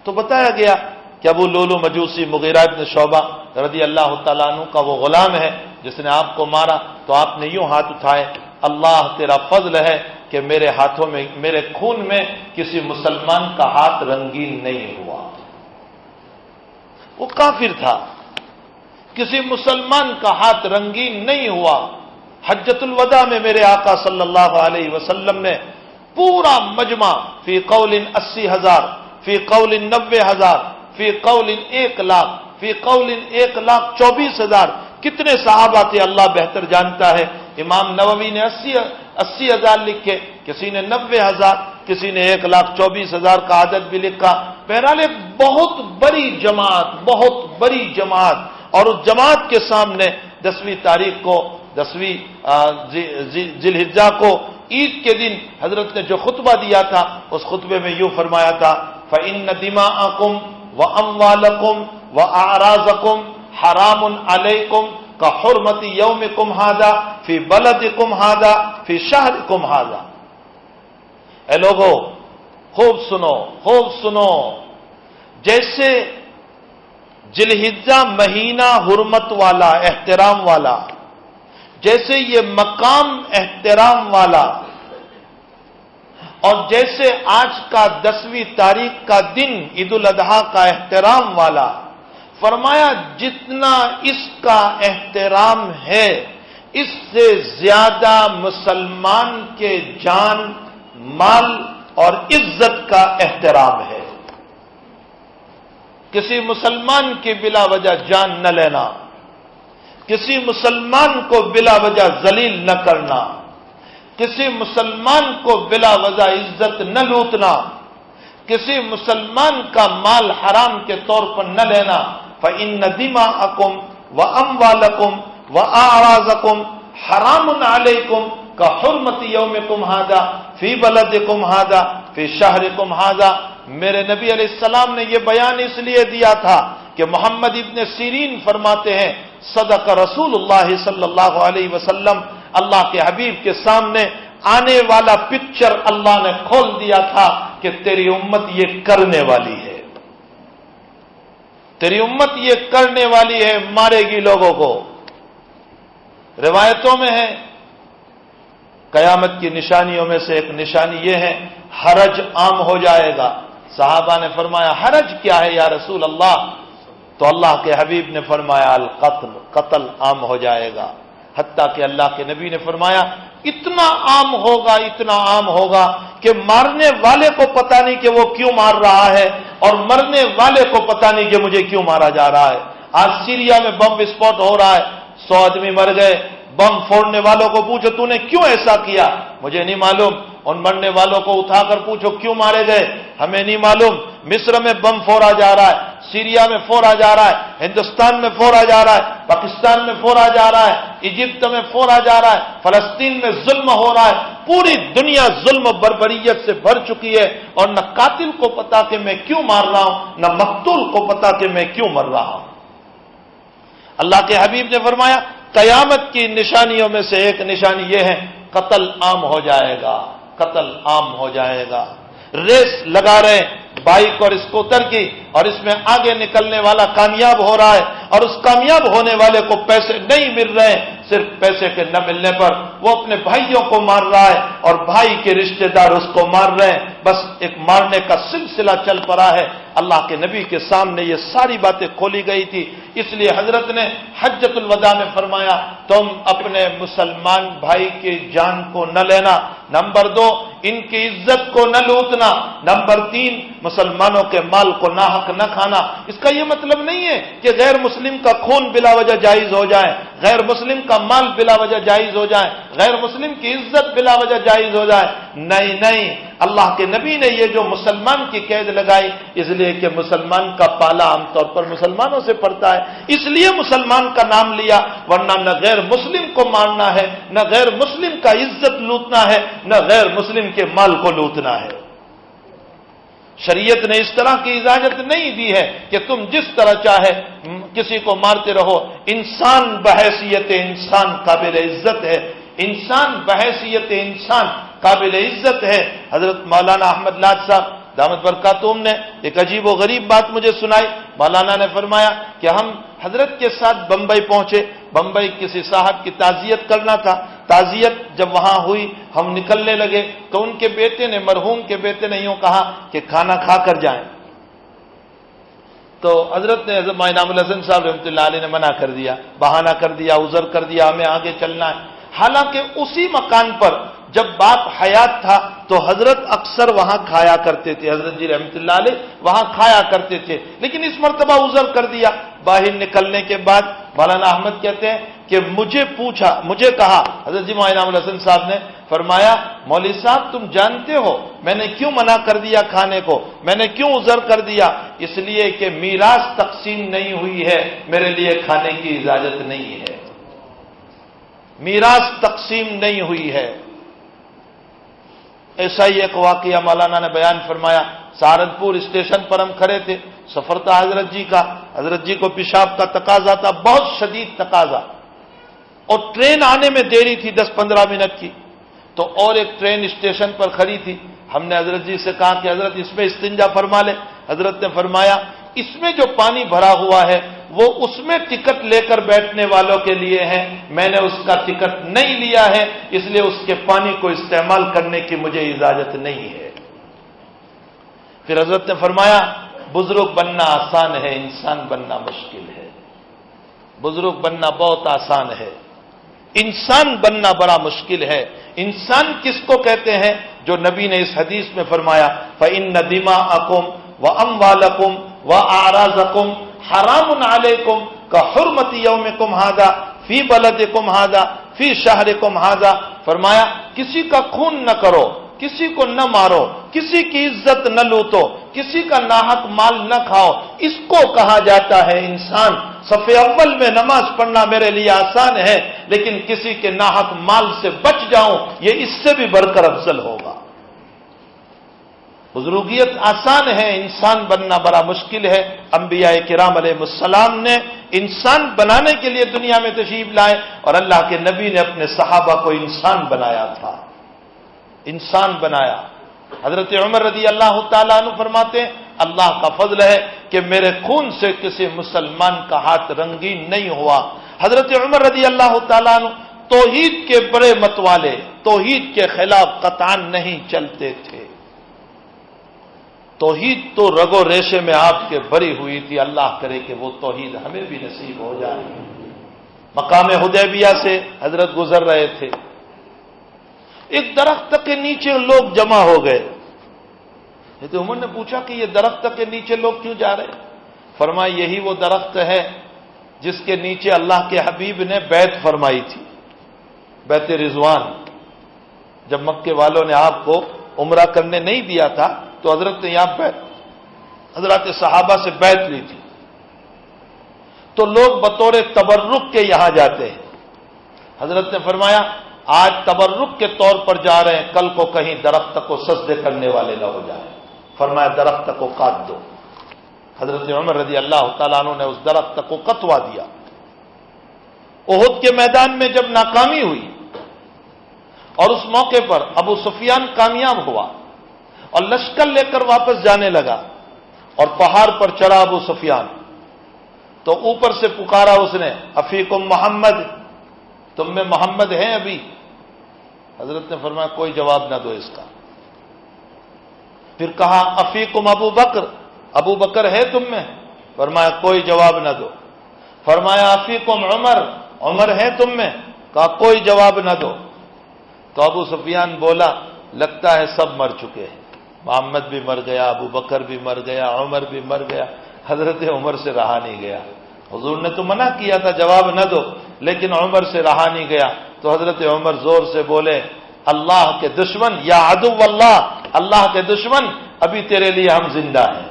[SPEAKER 1] تو بتایا گیا کہ ابو لولو مجوسی مغیرہ ابن شعبہ رضی اللہ تعالیٰ عنہ کا وہ غلام ہے جس نے آپ کو مارا۔ تو آپ نے یوں ہاتھ اٹھائے، اللہ تیرا فضل ہے کہ میرے ہاتھوں میں، میرے خون میں کسی مسلمان کا ہاتھ رنگین نہیں ہوا۔ وہ کافر تھا، کسی مسلمان کا ہاتھ رنگین نہیں ہوا۔ حجۃ الوداع میں میرے آقا صلی اللہ علیہ وسلم نے پورا مجمع، فی قول 80,000، فی قول 90,000، فی قول 1,00,000، فی قول 1,24,000، کتنے صحابہ تھے اللہ بہتر جانتا ہے۔ امام نووی نے 80,000 لکھے، کسی نے 90,000، کسی نے 1,24,000 کا عدد بھی لکھا۔ بہرحال ایک بہت بڑی جماعت، بہت بڑی جماعت، اور اس جماعت کے سامنے 10ویں تاریخ کو، 10ویں ذی الحجہ کو، عید کے دن حضرت نے جو خطبہ دیا تھا اس خطبے میں یوں فرمایا تھا فَإِنَّ دِمَاءَكُمْ وَأَمْوَالَكُمْ وَأَعْرَاضَكُمْ حَرَامٌ عَلَيْكُمْ كَحُرْمَةِ يَوْمِكُمْ هَذَا فِي بَلَدِكُمْ هَذَا فِي شَهْرِكُمْ هَذَا۔ اے لوگو خوب سنو، خوب سنو، جیسے ذی الحجہ مہینہ حرمت والا، احترام والا، جیسے یہ مقام احترام والا، اور جیسے آج کا 10ویں تاریخ کا دن عید الاضحیٰ کا احترام والا، فرمایا جتنا اس کا احترام ہے اس سے زیادہ مسلمان کے جان، مال اور عزت کا احترام ہے۔ کسی مسلمان کی بلا وجہ جان نہ لینا، کسی مسلمان کو بلا وجہ ذلیل نہ کرنا، کسی مسلمان کو بلا وجہ عزت نہ لوٹنا، کسی مسلمان کا مال حرام کے طور پر نہ لینا۔ فإن دماءکم واموالکم واعراضکم حرام علیکم کحرمت یومکم ھذا فی بلدکم ھذا فی شہرکم ھذا۔ میرے نبی علیہ السلام نے یہ بیان اس لیے دیا تھا کہ محمد ابن سیرین فرماتے ہیں صدق رسول اللہ صلی اللہ علیہ وسلم، اللہ کے حبیب کے سامنے آنے والا پکچر اللہ نے کھول دیا تھا کہ تیری امت یہ کرنے والی ہے، تیری امت یہ کرنے والی ہے، مارے گی لوگوں کو۔ روایتوں میں ہے قیامت کی نشانیوں میں سے ایک نشانی یہ ہے حرج عام ہو جائے گا۔ صحابہ نے فرمایا حرج کیا ہے یا رسول اللہ؟ تو اللہ کے حبیب نے فرمایا القتل، قتل عام ہو جائے گا، حتیٰ کہ اللہ کے نبی نے فرمایا اتنا عام ہوگا، اتنا عام ہوگا کہ مارنے والے کو پتہ نہیں کہ وہ کیوں مار رہا ہے اور مرنے والے کو پتہ نہیں کہ مجھے کیوں مارا جا رہا ہے۔ آج سیریا میں بم وسفوٹ ہو رہا ہے، 100 آدمی مر گئے، بم پھوڑنے والوں کو پوچھو تو نے کیوں ایسا کیا؟ مجھے نہیں معلوم۔ ان مرنے والوں کو اٹھا کر پوچھو کیوں مارے گئے؟ ہمیں نہیں معلوم۔ مصر میں بم پھوڑا جا رہا ہے، سیریا میں پھوڑا جا رہا ہے، ہندوستان میں پھوڑا جا رہا ہے، پاکستان میں پھوڑا جا رہا ہے، ایجپٹ میں پھوڑا جا رہا ہے، فلسطین میں ظلم ہو رہا ہے۔ پوری دنیا ظلم و بربریت سے بھر چکی ہے اور نہ قاتل کو پتا کہ میں کیوں مار رہا ہوں، نہ مقتول کو پتا کہ میں کیوں مر رہا ہوں۔ اللہ کے حبیب نے فرمایا قیامت کی نشانیوں میں سے ایک نشانی یہ ہے قتل عام ہو جائے گا، قتل عام ہو جائے گا۔ ریس لگا رہے بائک اور اسکوٹر کی اور اس میں آگے نکلنے والا کامیاب ہو رہا ہے اور اس کامیاب ہونے والے کو پیسے نہیں مل رہے ہیں، صرف پیسے کے نہ ملنے پر وہ اپنے بھائیوں کو مار رہا ہے اور بھائی کے رشتہ دار اس کو مار رہے ہیں، بس ایک مارنے کا سلسلہ چل پڑا ہے۔ اللہ کے نبی کے سامنے یہ ساری باتیں کھولی گئی تھی، اس لیے حضرت نے حجۃ الوداع میں فرمایا تم اپنے مسلمان بھائی کی جان کو نہ لینا، نمبر 2 ان کی عزت کو نہ لوٹنا، نمبر 3 مسلمانوں کے مال کو ناحق نہ کھانا۔ اس کا یہ مطلب نہیں ہے کہ غیر مسلم کا خون بلا وجہ جائز ہو جائے، غیر مسلم کا مال بلا وجہ جائز ہو جائے، غیر مسلم کی عزت بلا وجہ جائز ہو جائے۔ نہیں نہیں، اللہ کے نبی نے یہ جو مسلمان کی قید لگائی اس لیے کہ مسلمان کا پالا عام طور پر مسلمانوں سے پڑتا ہے، اس لیے مسلمان کا نام لیا، ورنہ نہ غیر مسلم کو مارنا ہے، نہ غیر مسلم کا عزت لوٹنا ہے، نہ غیر مسلم کے مال کو لوٹنا ہے۔ شریعت نے اس طرح کی اجازت نہیں دی ہے کہ تم جس طرح چاہے کسی کو مارتے رہو۔ انسان بحیثیت انسان قابل عزت ہے، انسان بحیثیت انسان قابل عزت ہے۔ حضرت مولانا احمد لاج صاحب دامت برکاتہم نے ایک عجیب و غریب بات مجھے سنائی۔ مولانا نے فرمایا کہ ہم حضرت کے ساتھ بمبئی پہنچے، بمبئی کسی صاحب کی تعزیت کرنا تھا، تعزیت جب وہاں ہوئی ہم نکلنے لگے تو ان کے بیٹے نے، مرحوم کے بیٹے نے یوں کہا کہ کھانا کھا کر جائیں، تو حضرت نے، حضرت انعام الحسن صاحب رحمۃ اللہ علیہ نے منع کر دیا، بہانہ کر دیا، عذر کر دیا، ہمیں آگے چلنا ہے۔ حالانکہ اسی مکان پر جب باپ حیات تھا تو حضرت اکثر وہاں کھایا کرتے تھے، حضرت جی رحمۃ اللہ علیہ وہاں کھایا کرتے تھے، لیکن اس مرتبہ عذر کر دیا۔ باہر نکلنے کے بعد مولانا احمد کہتے ہیں کہ مجھے کہا حضرت جی انعام الحسن صاحب نے فرمایا مولوی صاحب تم جانتے ہو میں نے کیوں منع کر دیا کھانے کو، میں نے کیوں عذر کر دیا؟ اس لیے کہ میراث تقسیم نہیں ہوئی ہے، میرے لیے کھانے کی اجازت نہیں ہے، میراث تقسیم نہیں ہوئی ہے۔ ایسا ہی ایک واقعہ مولانا نے بیان فرمایا، سہارنپور اسٹیشن پر ہم کھڑے تھے، سفر تھا حضرت جی کا، حضرت جی کو پیشاب کا تقاضا تھا، بہت شدید تقاضا، اور ٹرین آنے میں دیری تھی 10-15 منٹ کی، تو اور ایک ٹرین اسٹیشن پر کھڑی تھی۔ ہم نے حضرت جی سے کہا کہ حضرت اس میں استنجا فرما لے، حضرت نے فرمایا اس میں جو پانی بھرا ہوا ہے وہ اس میں ٹکٹ لے کر بیٹھنے والوں کے لیے ہے، میں نے اس کا ٹکٹ نہیں لیا ہے، اس لیے اس کے پانی کو استعمال کرنے کی مجھے اجازت نہیں ہے۔ پھر حضرت نے فرمایا بزرگ بننا آسان ہے، انسان بننا مشکل ہے۔ بزرگ بننا بہت آسان ہے، انسان بننا بڑا مشکل ہے۔ انسان کس کو کہتے ہیں؟ جو نبی نے اس حدیث میں فرمایا فَإِنَّ دِمَاءَكُمْ وَأَمْوَالَكُمْ وَأَعْرَاضَكُمْ حَرَامٌ عَلَيْكُمْ كَحُرْمَةِ يَوْمِكُمْ هَذَا فی بلدکم ھذا فی شہرکم ھذا، فرمایا کسی کا خون نہ کرو، کسی کو نہ مارو، کسی کی عزت نہ لوٹو، کسی کا ناحق مال نہ کھاؤ۔ اس کو کہا جاتا ہے انسان۔ صف اول میں نماز پڑھنا میرے لیے آسان ہے، لیکن کسی کے ناحق مال سے بچ جاؤں، یہ اس سے بھی بڑھ کر افضل ہوگا۔ بزرگیت آسان ہے، انسان بننا بڑا مشکل ہے۔ انبیاء کرام علیہ السلام نے انسان بنانے کے لیے دنیا میں تشریف لائے، اور اللہ کے نبی نے اپنے صحابہ کو انسان بنایا تھا، انسان بنایا۔ حضرت عمر رضی اللہ تعالیٰ عنہ فرماتے ہیں اللہ کا فضل ہے کہ میرے خون سے کسی مسلمان کا ہاتھ رنگین نہیں ہوا۔ حضرت عمر رضی اللہ تعالیٰ عنہ توحید کے بڑے متوالے، توحید کے خلاف قطعاً نہیں چلتے تھے۔ توحید تو رگ و ریشے میں آپ کے بری ہوئی تھی، اللہ کرے کہ وہ توحید ہمیں بھی نصیب ہو جائے۔ مقام حدیبیہ سے حضرت گزر رہے تھے، ایک درخت کے نیچے لوگ جمع ہو گئے۔ حضرت عمر نے پوچھا کہ یہ درخت کے نیچے لوگ کیوں جا رہے؟ فرمایا یہی وہ درخت ہے جس کے نیچے اللہ کے حبیب نے بیعت فرمائی تھی، بیعت رضوان۔ جب مکے والوں نے آپ کو عمرہ کرنے نہیں دیا تھا تو حضرت نے یہاں حضرات صحابہ سے بیعت لی تھی، تو لوگ بطور تبرک کے یہاں جاتے ہیں۔ حضرت نے فرمایا آج تبرک کے طور پر جا رہے ہیں، کل کو کہیں درخت کو سجدے کرنے والے نہ ہو جائیں۔ فرمایا درخت کو کاٹ دو۔ حضرت عمر رضی اللہ تعالیٰ عنہ نے اس درخت کو کٹوا دیا۔ احد کے میدان میں جب ناکامی ہوئی اور اس موقع پر ابو سفیان کامیاب ہوا اور لشکر لے کر واپس جانے لگا اور پہاڑ پر چڑھا ابو سفیان، تو اوپر سے پکارا اس نے افیکم محمد، تم میں محمد ہیں ابھی؟ حضرت نے فرمایا کوئی جواب نہ دو اس کا۔ پھر کہا افیکم ابو بکر، ابو بکر ہے تم میں؟ فرمایا کوئی جواب نہ دو۔ فرمایا افیکم عمر، عمر ہے تم میں؟ کہا کوئی جواب نہ دو۔ تو ابو سفیان بولا لگتا ہے سب مر چکے ہیں، محمد بھی مر گیا، ابو بکر بھی مر گیا، عمر بھی مر گیا۔ حضرت عمر سے رہا نہیں گیا، حضور نے تو منع کیا تھا جواب نہ دو، لیکن عمر سے رہا نہیں گیا، تو حضرت عمر زور سے بولے اللہ کے دشمن، یا عدو اللہ، اللہ کے دشمن، ابھی تیرے لیے ہم زندہ ہیں۔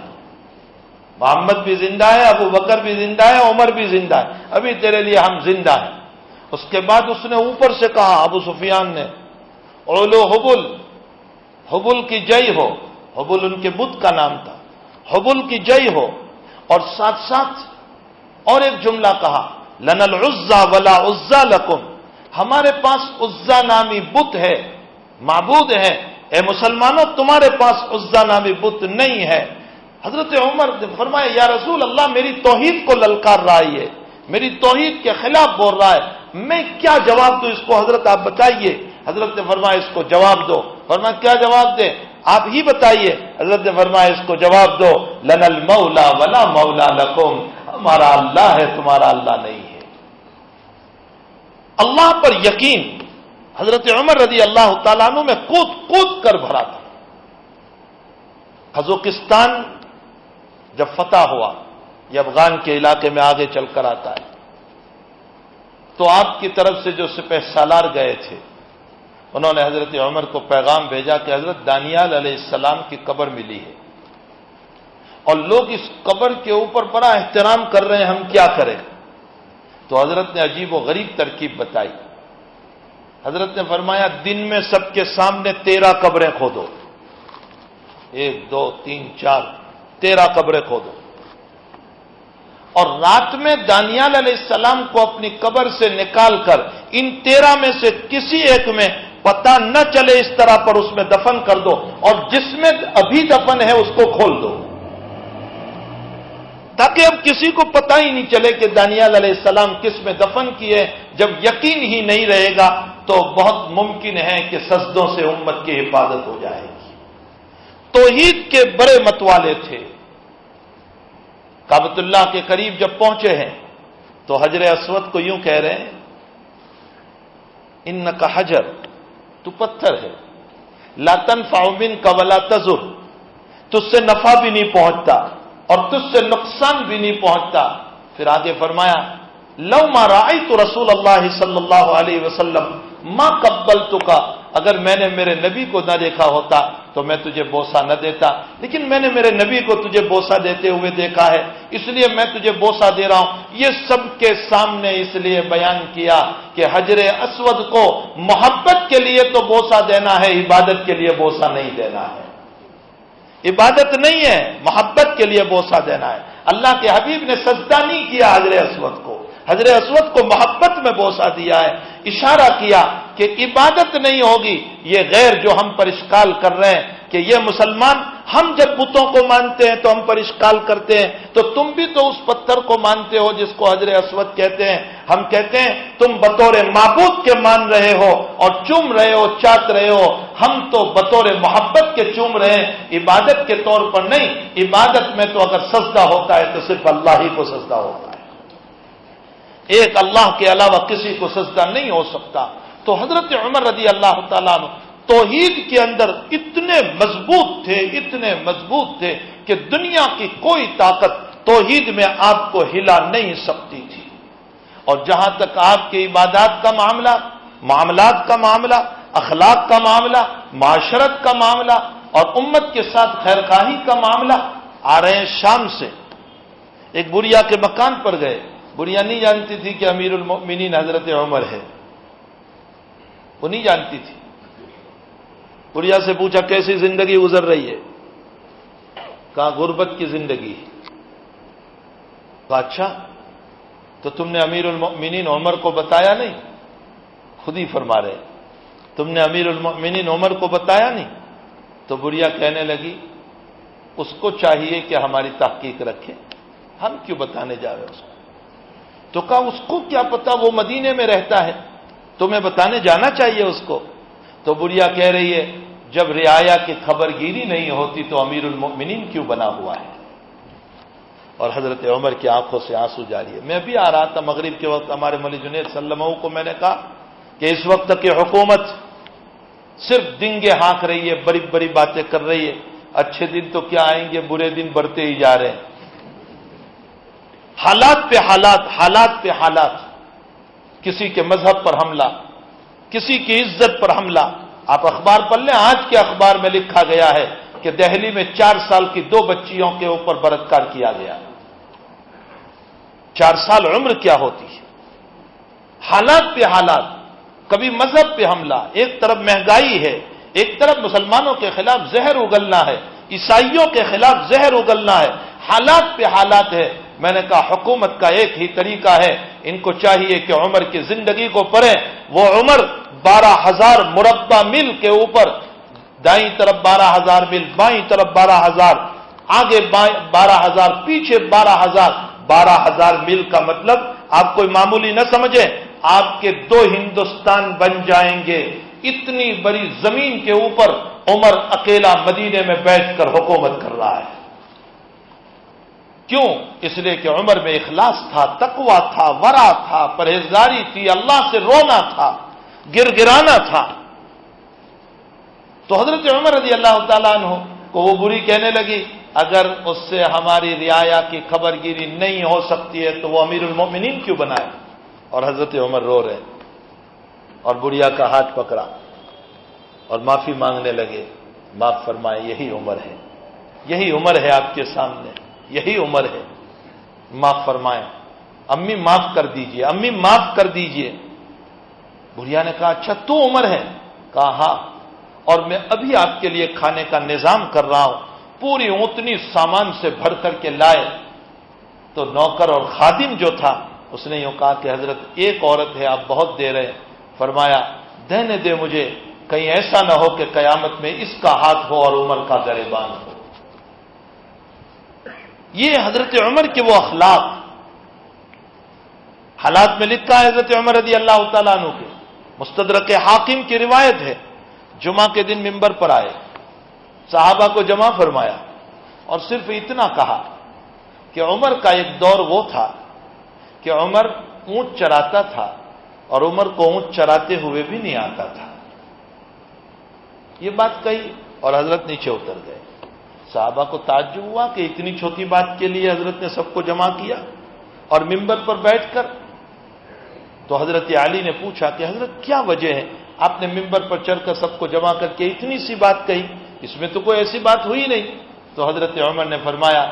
[SPEAKER 1] محمد بھی زندہ ہے، ابو بکر بھی زندہ ہے، عمر بھی زندہ ہے، ابھی تیرے لیے ہم زندہ ہیں۔ اس کے بعد اس نے اوپر سے کہا ابو سفیان نے اولو حبل، حبل کی جئی ہو، حبل ان کے بت کا نام تھا، حبل کی جئی ہو، اور ساتھ ساتھ اور ایک جملہ کہا لنا العزا ولا عزا لکم، ہمارے پاس عزا نامی بت ہے، معبود ہے، اے مسلمانوں تمہارے پاس عزا نامی بت نہیں ہے۔ حضرت عمر نے فرمایا یا رسول اللہ میری توحید کو للکار رہا ہے، میری توحید کے خلاف بول رہا ہے، میں کیا جواب دوں اس کو؟ حضرت آپ بتائیے۔ حضرت نے فرمایا اس کو جواب دو۔ فرمایا کیا جواب دیں؟ آپ ہی بتائیے۔ حضرت نے فرمایا اس کو جواب دو لنا المولا ولا مولا لکم، ہمارا اللہ ہے تمہارا اللہ نہیں ہے۔ اللہ پر یقین حضرت عمر رضی اللہ تعالیٰ عنہ میں کود کود کر بھرا تھا۔ قزاقستان جب فتح ہوا، یہ افغان کے علاقے میں آگے چل کر آتا ہے، تو آپ کی طرف سے جو سپہ سالار گئے تھے انہوں نے حضرت عمر کو پیغام بھیجا کہ حضرت دانیال علیہ السلام کی قبر ملی ہے اور لوگ اس قبر کے اوپر بڑا احترام کر رہے ہیں، ہم کیا کریں؟ تو حضرت نے عجیب و غریب ترکیب بتائی۔ حضرت نے فرمایا دن میں سب کے سامنے 13 قبریں کھودو، 1 2 3 4 13 قبریں کھودو، اور رات میں دانیال علیہ السلام کو اپنی قبر سے نکال کر ان 13 میں سے کسی ایک میں پتہ نہ چلے اس طرح پر اس میں دفن کر دو، اور جس میں ابھی دفن ہے اس کو کھول دو، تاکہ اب کسی کو پتہ ہی نہیں چلے کہ دانیال علیہ السلام کس میں دفن کیے۔ جب یقین ہی نہیں رہے گا تو بہت ممکن ہے کہ سجدوں سے امت کی حفاظت ہو جائے گی۔ توحید کے بڑے متوالے تھے۔ کعبۃ اللہ کے قریب جب پہنچے ہیں تو حجر اسود کو یوں کہہ رہے ہیں انک حجر، تو پتھر ہے، لا تنفع منک ولا تضر، تجھ سے نفع بھی نہیں پہنچتا اور تجھ سے نقصان بھی نہیں پہنچتا۔ پھر آگے فرمایا لو ما رأیت رسول اللہ صلی اللہ علیہ وسلم ما قبلتک، اگر میں نے میرے نبی کو نہ دیکھا ہوتا تو میں تجھے بوسہ نہ دیتا، لیکن میں نے میرے نبی کو تجھے بوسہ دیتے ہوئے دیکھا ہے، اس لیے میں تجھے بوسہ دے رہا ہوں۔ یہ سب کے سامنے اس لیے بیان کیا کہ حجر اسود کو محبت کے لیے تو بوسہ دینا ہے، عبادت کے لیے بوسہ نہیں دینا ہے۔ عبادت نہیں ہے، محبت کے لیے بوسہ دینا ہے۔ اللہ کے حبیب نے سجدہ نہیں کیا حجر اسود کو، حجر اسود کو محبت میں بوسہ دیا ہے، اشارہ کیا کہ عبادت نہیں ہوگی۔ یہ غیر جو ہم پر اشکال کر رہے ہیں کہ یہ مسلمان، ہم جب بتوں کو مانتے ہیں تو ہم پر اشکال کرتے ہیں، تو تم بھی تو اس پتھر کو مانتے ہو جس کو حجر اسود کہتے ہیں۔ ہم کہتے ہیں تم بطور معبود کے مان رہے ہو اور چوم رہے ہو، چاٹ رہے ہو، ہم تو بطور محبت کے چوم رہے ہیں، عبادت کے طور پر نہیں۔ عبادت میں تو اگر سجدہ ہوتا ہے تو صرف اللہ ہی کو سجدہ ہوتا ہے، ایک اللہ کے علاوہ کسی کو سجدہ نہیں ہو سکتا۔ تو حضرت عمر رضی اللہ تعالیٰ عنہ توحید کے اندر اتنے مضبوط تھے کہ دنیا کی کوئی طاقت توحید میں آپ کو ہلا نہیں سکتی تھی۔ اور جہاں تک آپ کے عبادات کا معاملہ، معاملات کا معاملہ، اخلاق کا معاملہ، معاشرت کا معاملہ اور امت کے ساتھ خیرخواہی کا معاملہ، آ رہے ہیں شام سے، ایک بڑھیا کے مکان پر گئے۔ بڑھیا نہیں جانتی تھی کہ امیر المؤمنین حضرت عمر ہے، وہ نہیں جانتی تھی۔ بڑھیا سے پوچھا کیسی زندگی گزر رہی ہے؟ کہا غربت کی زندگی۔ کہا اچھا تو تم نے امیر المؤمنین عمر کو بتایا نہیں؟ خود ہی فرما رہے تم نے امیر المؤمنین عمر کو بتایا نہیں؟ تو بڑھیا کہنے لگی اس کو چاہیے کہ ہماری تحقیق رکھے، ہم کیوں بتانے جا رہے اس کو؟ تو کہا اس کو کیا پتا، وہ مدینے میں رہتا ہے، تمہیں بتانے جانا چاہیے اس کو۔ تو بڑھیا کہہ رہی ہے جب رعایا کی خبر گیری نہیں ہوتی تو امیر المؤمنین کیوں بنا ہوا ہے؟ اور حضرت عمر کی آنکھوں سے آنسو جاری ہے۔ میں بھی آ رہا تھا مغرب کے وقت، ہمارے مولی جنید صلی اللہ علیہ وسلم کو میں نے کہا کہ اس وقت کی حکومت صرف دنگے ہانک رہی ہے، بڑی بڑی باتیں کر رہی ہے، اچھے دن تو کیا آئیں گے، برے دن بڑھتے ہی جا رہے ہیں، حالات پہ حالات، حالات پہ حالات، کسی کے مذہب پر حملہ، کسی کی عزت پر حملہ۔ آپ اخبار پڑھ لیں، آج کے اخبار میں لکھا گیا ہے کہ دہلی میں 4 سال کی 2 بچیوں کے اوپر بلاత్కాر کیا گیا۔ 4 سال عمر کیا ہوتی ہے؟ حالات پہ حالات، کبھی مذہب پہ حملہ، ایک طرف مہنگائی ہے، ایک طرف مسلمانوں کے خلاف زہر اگلنا ہے، عیسائیوں کے خلاف زہر اگلنا ہے، حالات پہ حالات ہے۔ میں نے کہا حکومت کا ایک ہی طریقہ ہے، ان کو چاہیے کہ عمر کی زندگی کو پڑھیں۔ وہ عمر 12,000 مربع میل کے اوپر، دائیں طرف 12,000 میل، بائیں طرف 12,000، آگے 12,000، پیچھے 12,000، 12,000 میل کا مطلب آپ کوئی معمولی نہ سمجھیں، آپ کے 2 ہندوستان بن جائیں گے۔ اتنی بڑی زمین کے اوپر عمر اکیلا مدینے میں بیٹھ کر حکومت کر رہا ہے۔ کیوں؟ اس لیے کہ عمر میں اخلاص تھا، تقویٰ تھا، ورع تھا، پرہیزگاری تھی، اللہ سے رونا تھا، گر گرانا تھا۔ تو حضرت عمر رضی اللہ تعالیٰ عنہ کو وہ بری کہنے لگی اگر اس سے ہماری رعایا کی خبر گیری نہیں ہو سکتی ہے تو وہ امیر المؤمنین کیوں بنائے؟ اور حضرت عمر رو رہے اور بڑھیا کا ہاتھ پکڑا اور معافی مانگنے لگے، معاف فرمائے، یہی عمر ہے، یہی عمر ہے آپ کے سامنے، یہی عمر ہے، معاف فرمائیں، امی معاف کر دیجئے، امی معاف کر دیجئے۔ بڑھیا نے کہا اچھا تو عمر ہے؟ کہا ہاں، اور میں ابھی آپ کے لیے کھانے کا نظام کر رہا ہوں۔ پوری اونتنی سامان سے بھر کر کے لائے تو نوکر اور خادم جو تھا اس نے یوں کہا کہ حضرت ایک عورت ہے، آپ بہت دے رہے ہیں۔ فرمایا دینے دے مجھے، کہیں ایسا نہ ہو کہ قیامت میں اس کا ہاتھ ہو اور عمر کا گریبان ہو۔ یہ حضرت عمر کے وہ اخلاق، حالات میں لکھا ہے حضرت عمر رضی اللہ تعالیٰ عنہ کے، مستدرک حاکم کی روایت ہے، جمعہ کے دن منبر پر آئے، صحابہ کو جمع فرمایا اور صرف اتنا کہا کہ عمر کا ایک دور وہ تھا کہ عمر اونٹ چراتا تھا اور عمر کو اونٹ چراتے ہوئے بھی نہیں آتا تھا۔ یہ بات کہی اور حضرت نیچے اتر گئے۔ صحابہ کو تعجب ہوا کہ اتنی چھوٹی بات کے لیے حضرت نے سب کو جمع کیا اور منبر پر بیٹھ کر تو حضرت علی نے پوچھا کہ حضرت کیا وجہ ہے، آپ نے ممبر پر چڑھ کر سب کو جمع کر کے اتنی سی بات کہی، اس میں تو کوئی ایسی بات ہوئی نہیں۔ تو حضرت عمر نے فرمایا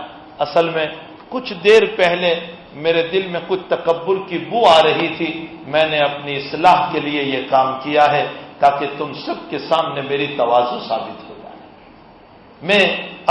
[SPEAKER 1] اصل میں کچھ دیر پہلے میرے دل میں کچھ تکبر کی بو آ رہی تھی، میں نے اپنی اصلاح کے لیے یہ کام کیا ہے تاکہ تم سب کے سامنے میری تواضع ثابت ہو جائے، میں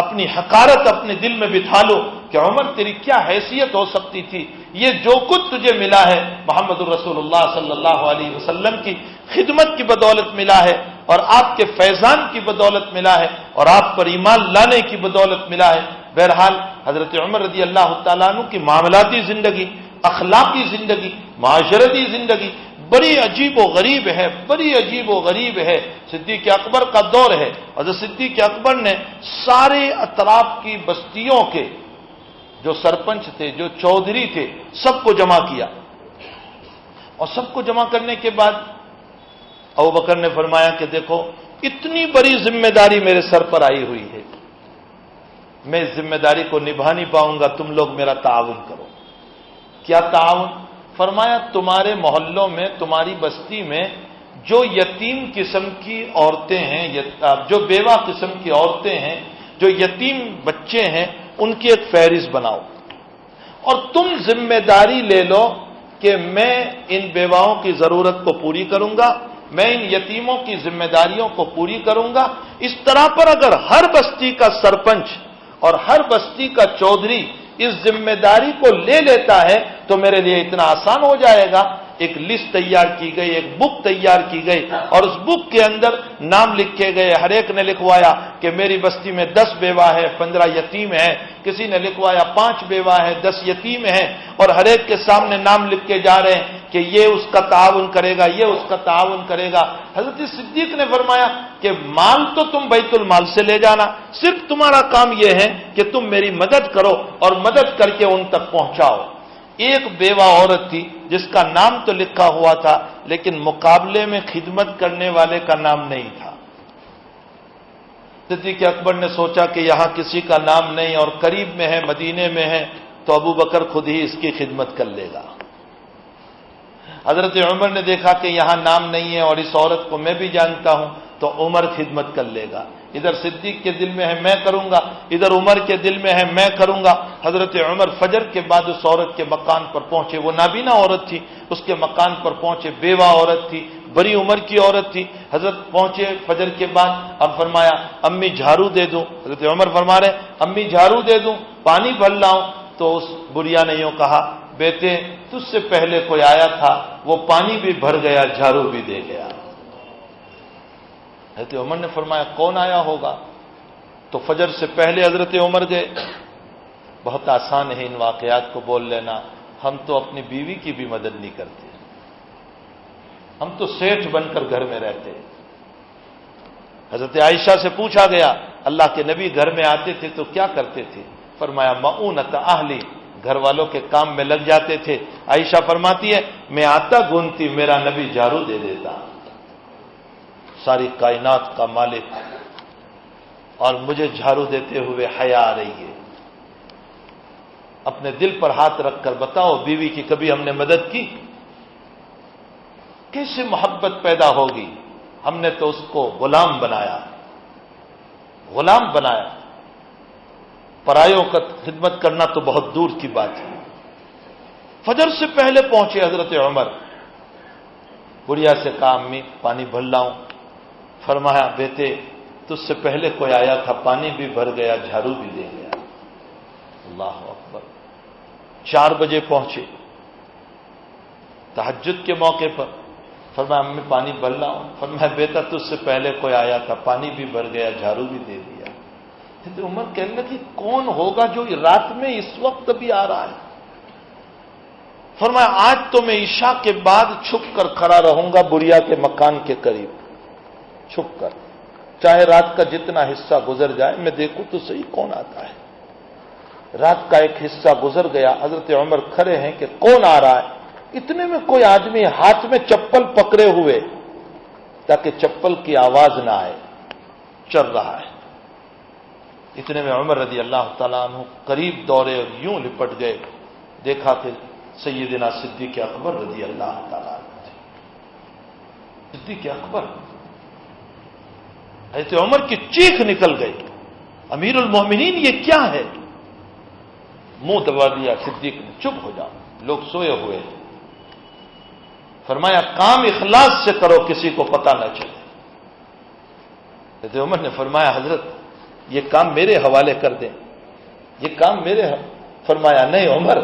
[SPEAKER 1] اپنی حقارت اپنے دل میں بٹھا لوں کہ عمر تیری کیا حیثیت ہو سکتی تھی، یہ جو کچھ تجھے ملا ہے محمد الرسول اللہ صلی اللہ علیہ وسلم کی خدمت کی بدولت ملا ہے، اور آپ کے فیضان کی بدولت ملا ہے، اور آپ پر ایمان لانے کی بدولت ملا ہے۔ بہرحال حضرت عمر رضی اللہ تعالیٰ عنہ کی معاملاتی زندگی، اخلاقی زندگی، معاشرتی زندگی بڑی عجیب و غریب ہے، بڑی عجیب و غریب ہے۔ صدیق اکبر کا دور ہے، حضرت صدیق اکبر نے سارے اطراف کی بستیوں کے جو سرپنچ تھے، جو چودھری تھے، سب کو جمع کیا، اور سب کو جمع کرنے کے بعد ابوبکر نے فرمایا کہ دیکھو اتنی بڑی ذمہ داری میرے سر پر آئی ہوئی ہے، میں اس ذمہ داری کو نبھا نہیں پاؤں گا، تم لوگ میرا تعاون کرو۔ کیا تعاون؟ فرمایا تمہارے محلوں میں، تمہاری بستی میں جو یتیم قسم کی عورتیں ہیں، جو بیوہ قسم کی عورتیں ہیں، جو یتیم بچے ہیں، ان کی ایک فہرست بناؤ، اور تم ذمہ داری لے لو کہ میں ان بیواؤں کی ضرورت کو پوری کروں گا، میں ان یتیموں کی ذمہ داریوں کو پوری کروں گا۔ اس طرح پر اگر ہر بستی کا سرپنچ اور ہر بستی کا چودھری اس ذمہ داری کو لے لیتا ہے تو میرے لیے اتنا آسان ہو جائے گا۔ ایک لسٹ تیار کی گئی، ایک بک تیار کی گئی، اور اس بک کے اندر نام لکھے گئے، ہر ایک نے لکھوایا کہ میری بستی میں 10 بیوہ ہے، 15 یتیم ہیں، کسی نے لکھوایا 5 بیوہ ہے، 10 یتیم ہیں، اور ہر ایک کے سامنے نام لکھ کے جا رہے ہیں کہ یہ اس کا تعاون کرے گا، یہ اس کا تعاون کرے گا۔ حضرت صدیق نے فرمایا کہ مال تو تم بیت المال سے لے جانا، صرف تمہارا کام یہ ہے کہ تم میری مدد کرو اور مدد کر کے ان تک پہنچاؤ۔ ایک بیوہ عورت تھی جس کا نام تو لکھا ہوا تھا، لیکن مقابلے میں خدمت کرنے والے کا نام نہیں تھا۔ صدیق اکبر نے سوچا کہ یہاں کسی کا نام نہیں اور قریب میں ہے، مدینے میں ہے، تو ابو بکر خود ہی اس کی خدمت کر لے گا۔ حضرت عمر نے دیکھا کہ یہاں نام نہیں ہے اور اس عورت کو میں بھی جانتا ہوں، تو عمر خدمت کر لے گا۔ ادھر صدیق کے دل میں ہے میں کروں گا، ادھر عمر کے دل میں ہے میں کروں گا۔ حضرت عمر فجر کے بعد اس عورت کے مکان پر پہنچے، وہ نابینا عورت تھی، اس کے مکان پر پہنچے، بیوہ عورت تھی، بڑی عمر کی عورت تھی۔ حضرت پہنچے فجر کے بعد، اب فرمایا امی جھاڑو دے دوں؟ حضرت عمر فرما رہے امی جھاڑو دے دوں، پانی بھر لاؤں؟ تو اس بڑھیا نے یوں کہا بیٹے تجھ سے پہلے کوئی آیا تھا، وہ پانی بھی بھر گیا، جھاڑو بھی دے گیا۔ حضرت عمر نے فرمایا کون آیا ہوگا؟ تو فجر سے پہلے حضرت عمر گئے۔ بہت آسان ہے ان واقعات کو بول لینا، ہم تو اپنی بیوی کی بھی مدد نہیں کرتے، ہم تو سیٹھ بن کر گھر میں رہتے۔ حضرت عائشہ سے پوچھا گیا اللہ کے نبی گھر میں آتے تھے تو کیا کرتے تھے؟ فرمایا مؤونۃ اہلی، گھر والوں کے کام میں لگ جاتے تھے۔ عائشہ فرماتی ہے میں آتا گونتی، میرا نبی جھاڑو دے دیتا۔ ساری کائنات کا مالک، اور مجھے جھاڑو دیتے ہوئے حیا آ رہی ہے۔ اپنے دل پر ہاتھ رکھ کر بتاؤ بیوی کی کبھی ہم نے مدد کی؟ کیسے محبت پیدا ہوگی؟ ہم نے تو اس کو غلام بنایا، غلام بنایا۔ پرایوں کا خدمت کرنا تو بہت دور کی بات ہے۔ فجر سے پہلے پہنچے حضرت عمر، بڑھیا سے کہا امی پانی بھر لاؤں؟ فرمایا بیٹے تجھ سے پہلے کوئی آیا تھا، پانی بھی بھر گیا، جھاڑو بھی دے گیا۔ اللہ اکبر۔ 4 بجے پہنچے تہجد کے موقع پر، فرمایا امی پانی بھر لاؤں؟ فرمایا بیٹا تجھ سے پہلے کوئی آیا تھا، پانی بھی بھر گیا، جھاڑو بھی دے دیا۔ حضرت عمر کہنے لگے کون ہوگا جو رات میں اس وقت بھی آ رہا ہے؟ فرمایا آج تو میں عشاء کے بعد چھپ کر کھڑا رہوں گا بڑھیا کے مکان کے قریب، چھپ کر، چاہے رات کا جتنا حصہ گزر جائے میں دیکھوں تو صحیح کون آتا ہے۔ رات کا ایک حصہ گزر گیا، حضرت عمر کھڑے ہیں کہ کون آ رہا ہے؟ اتنے میں کوئی آدمی ہاتھ میں چپل پکڑے ہوئے، تاکہ چپل کی آواز نہ آئے، چل رہا ہے۔ اتنے میں عمر رضی اللہ تعالیٰ عنہ قریب دوڑے اور یوں لپٹ گئے، دیکھا کہ سیدنا صدیق اکبر رضی اللہ تعالیٰ عنہ تھے. صدیق اکبر، حضرت عمر کی چیخ نکل گئی، امیر المومنین یہ کیا ہے؟ منہ دبا دیا صدیق نے، چپ ہو جاؤ، لوگ سوئے ہوئے تھے. فرمایا کام اخلاص سے کرو، کسی کو پتہ نہ چلے. حضرت عمر نے فرمایا حضرت یہ کام میرے حوالے کر دیں، یہ کام میرے فرمایا نہیں عمر،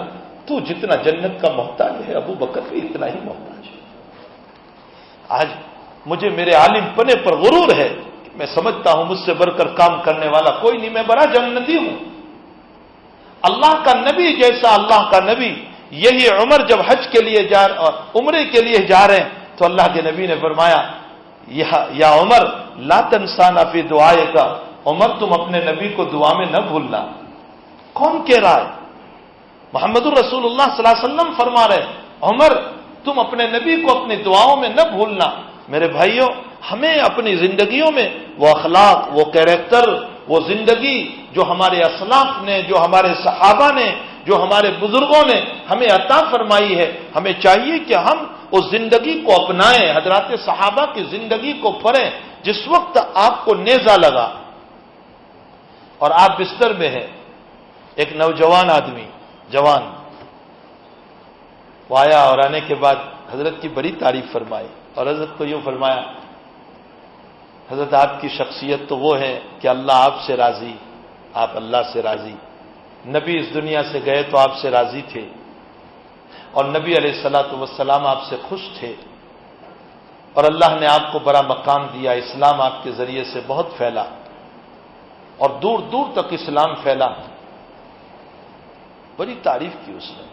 [SPEAKER 1] تو جتنا جنت کا محتاج ہے ابو بکر بھی اتنا ہی محتاج ہے. آج مجھے میرے عالم پنے پر غرور ہے کہ میں سمجھتا ہوں مجھ سے بڑھ کر کام کرنے والا کوئی نہیں، میں بڑا جنتی ہوں. اللہ کا نبی جیسا اللہ کا نبی، یہی عمر جب حج کے لیے عمرے کے لیے جا رہے ہیں تو اللہ کے نبی نے فرمایا یا عمر لا تنسانا فی دعائے کا، عمر تم اپنے نبی کو دعا میں نہ بھولنا. کون کہہ رہا ہے؟ محمد الرسول اللہ صلی اللہ علیہ وسلم فرما رہے عمر تم اپنے نبی کو اپنی دعاؤں میں نہ بھولنا. میرے بھائیوں، ہمیں اپنی زندگیوں میں وہ اخلاق، وہ کیریکٹر، وہ زندگی جو ہمارے اسلاف نے، جو ہمارے صحابہ نے، جو ہمارے بزرگوں نے ہمیں عطا فرمائی ہے، ہمیں چاہیے کہ ہم اس زندگی کو اپنائیں، حضرات صحابہ کی زندگی کو پڑھیں. جس وقت آپ کو نیزہ لگا اور آپ بستر میں ہیں، ایک نوجوان آدمی، جوان، وہ آیا اور آنے کے بعد حضرت کی بڑی تعریف فرمائی اور حضرت کو یوں فرمایا حضرت آپ کی شخصیت تو وہ ہے کہ اللہ آپ سے راضی، آپ اللہ سے راضی. نبی اس دنیا سے گئے تو آپ سے راضی تھے اور نبی علیہ الصلوۃ والسلام آپ سے خوش تھے اور اللہ نے آپ کو بڑا مقام دیا. اسلام آپ کے ذریعے سے بہت پھیلا اور دور دور تک اسلام پھیلا. بڑی تعریف کی اس نے.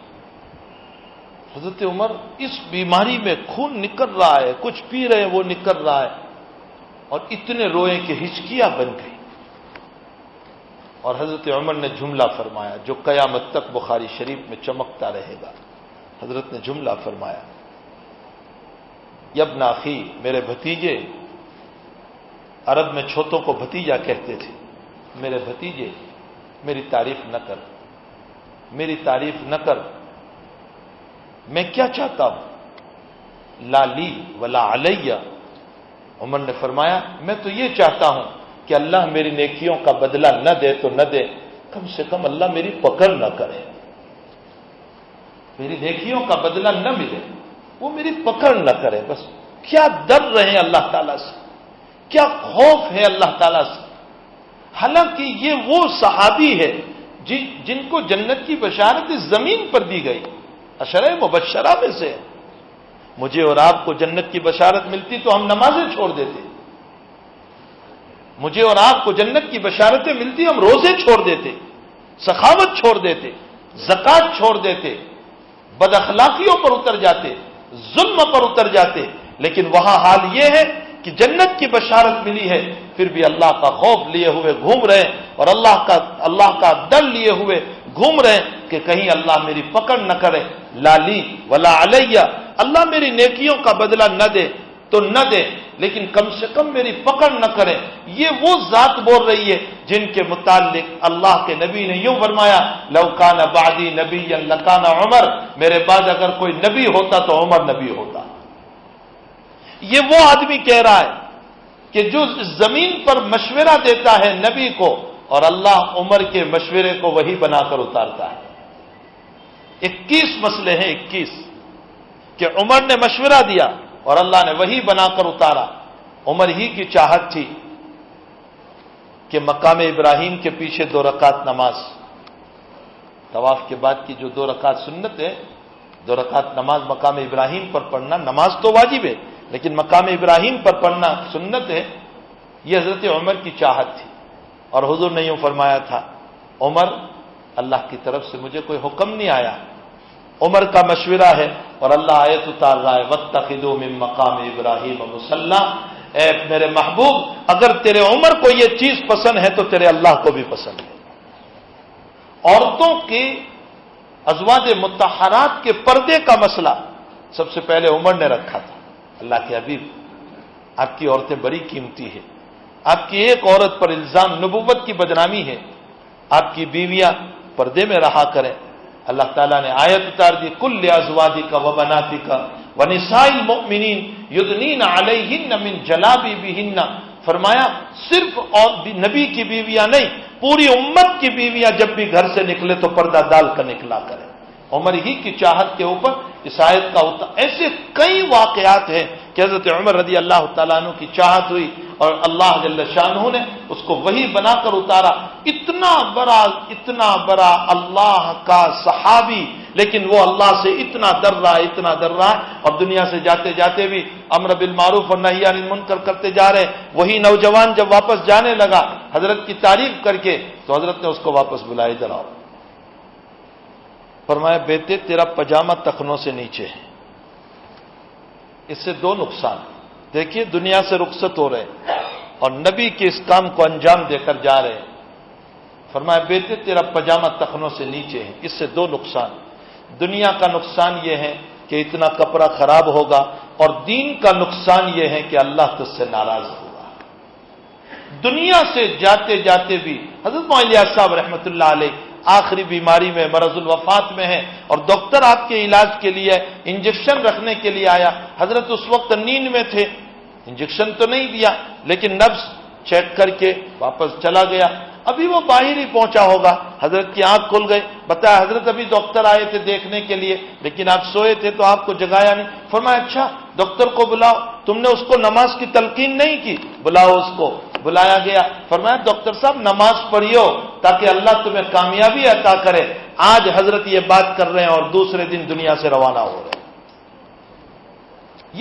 [SPEAKER 1] حضرت عمر اس بیماری میں خون نکل رہا ہے، کچھ پی رہے ہیں وہ نکل رہا ہے اور اتنے روئے کہ ہچکیاں بن گئی. اور حضرت عمر نے جملہ فرمایا جو قیامت تک بخاری شریف میں چمکتا رہے گا. حضرت نے جملہ فرمایا یبن اخی، میرے بھتیجے، عرب میں چھوٹوں کو بھتیجا کہتے تھے، میرے بھتیجے میری تعریف نہ کر، میری تعریف نہ کر. میں کیا چاہتا ہوں؟ لا لی ولا علیہ. عمر نے فرمایا میں تو یہ چاہتا ہوں کہ اللہ میری نیکیوں کا بدلہ نہ دے تو نہ دے، کم سے کم اللہ میری پکڑ نہ کرے. میری نیکیوں کا بدلہ نہ ملے، وہ میری پکڑ نہ کرے. بس کیا ڈر رہے ہیں اللہ تعالیٰ سے، کیا خوف ہے اللہ تعالیٰ سے. حالانکہ یہ وہ صحابی ہے جن کو جنت کی بشارت اس زمین پر دی گئی، عشرہ مبشرہ میں سے. مجھے اور آپ کو جنت کی بشارت ملتی تو ہم نمازیں چھوڑ دیتے، مجھے اور آپ کو جنت کی بشارتیں ملتی ہم روزے چھوڑ دیتے، سخاوت چھوڑ دیتے، زکات چھوڑ دیتے، بد اخلاقیوں پر اتر جاتے، ظلم پر اتر جاتے. لیکن وہاں حال یہ ہے کہ جنت کی بشارت ملی ہے پھر بھی اللہ کا خوف لیے ہوئے گھوم رہے اور اللہ کا ڈر لیے ہوئے گھوم رہے کہ کہیں اللہ میری پکڑ نہ کرے. لا لی ولا علیہ، اللہ میری نیکیوں کا بدلہ نہ دے تو نہ دے، لیکن کم سے کم میری پکڑ نہ کرے. یہ وہ ذات بول رہی ہے جن کے متعلق اللہ کے نبی نے یوں فرمایا لو کان بعدی نبیا لکان عمر، میرے بعد اگر کوئی نبی ہوتا تو عمر نبی ہوتا. یہ وہ آدمی کہہ رہا ہے کہ جو زمین پر مشورہ دیتا ہے نبی کو اور اللہ عمر کے مشورے کو وہی بنا کر اتارتا ہے. 21 مسئلے ہیں، 21 کہ عمر نے مشورہ دیا اور اللہ نے وہی بنا کر اتارا. عمر ہی کی چاہت تھی کہ مقام ابراہیم کے پیچھے 2 رکعت نماز، طواف کے بعد کی جو 2 رکعت سنت ہے، 2 رکعت نماز مقام ابراہیم پر پڑھنا، نماز تو واجب ہے لیکن مقام ابراہیم پر پڑھنا سنت ہے. یہ حضرت عمر کی چاہت تھی اور حضور نے یوں فرمایا تھا عمر اللہ کی طرف سے مجھے کوئی حکم نہیں آیا، عمر کا مشورہ ہے اور اللہ آیت اتار رہا ہے واتخذوا من مقام ابراہیم مصلی. اے میرے محبوب اگر تیرے عمر کو یہ چیز پسند ہے تو تیرے اللہ کو بھی پسند ہے. عورتوں کے ازواج مطہرات کے پردے کا مسئلہ سب سے پہلے عمر نے رکھا تھا. اللہ کے حبیب آپ کی عورتیں بڑی قیمتی ہے، آپ کی ایک عورت پر الزام نبوت کی بدنامی ہے، آپ کی بیویاں پردے میں رہا کریں. اللہ تعالیٰ نے آیت اتار دی، کل ازواجک و بناتک ونساء المؤمنین یدنین علیہن من جلابیبہن، فرمایا صرف اور نبی کی بیویاں نہیں، پوری امت کی بیویاں جب بھی گھر سے نکلے تو پردہ ڈال کر نکلا کریں۔ عمر ہی کی چاہت کے اوپر اس آیت کا ایسے کئی واقعات ہیں کہ حضرت عمر رضی اللہ تعالیٰ عنہ کی چاہت ہوئی اور اللہ جل شانہ نے اس کو وحی بنا کر اتارا۔ اتنا بڑا اللہ کا صحابی، لیکن وہ اللہ سے اتنا ڈر رہا ہے اور دنیا سے جاتے جاتے بھی امر بالمعروف اور نہی عن المنکر کرتے جا رہے۔ وہی نوجوان جب واپس جانے لگا حضرت کی تعریف کر کے تو حضرت نے اس کو واپس بلایا، ادھر آؤ۔ فرمایا بیٹے تیرا پجامہ تخنوں سے نیچے ہے، اس سے دو نقصان، دیکھیے دنیا سے رخصت ہو رہے اور نبی کے اس کام کو انجام دے کر جا رہے۔ فرمایا بیٹے تیرا پجامہ تخنوں سے نیچے ہے، اس سے دو نقصان، دنیا کا نقصان یہ ہے کہ اتنا کپڑا خراب ہوگا، اور دین کا نقصان یہ ہے کہ اللہ تجھ سے ناراض ہوگا۔ دنیا سے جاتے جاتے بھی حضرت مولانا صاحب رحمۃ اللہ علیہ آخری بیماری میں مرض الوفات میں ہے اور ڈاکٹر آپ کے علاج کے لیے انجیکشن رکھنے کے لیے آیا، حضرت اس وقت نیند میں تھے، انجیکشن تو نہیں دیا لیکن نبض چیک کر کے واپس چلا گیا، ابھی وہ باہر ہی پہنچا ہوگا، حضرت کی آنکھ کھل گئی، بتایا حضرت ابھی ڈاکٹر آئے تھے دیکھنے کے لیے لیکن آپ سوئے تھے تو آپ کو جگایا نہیں۔ فرمایا اچھا ڈاکٹر کو بلاؤ، تم نے اس کو نماز کی تلقین نہیں کی، بلاؤ اس کو۔ بلایا گیا، فرمایا ڈاکٹر صاحب نماز پڑھیو تاکہ اللہ تمہیں کامیابی عطا کرے۔ آج حضرت یہ بات کر رہے ہیں اور دوسرے دن دنیا سے روانہ ہو رہے ہیں۔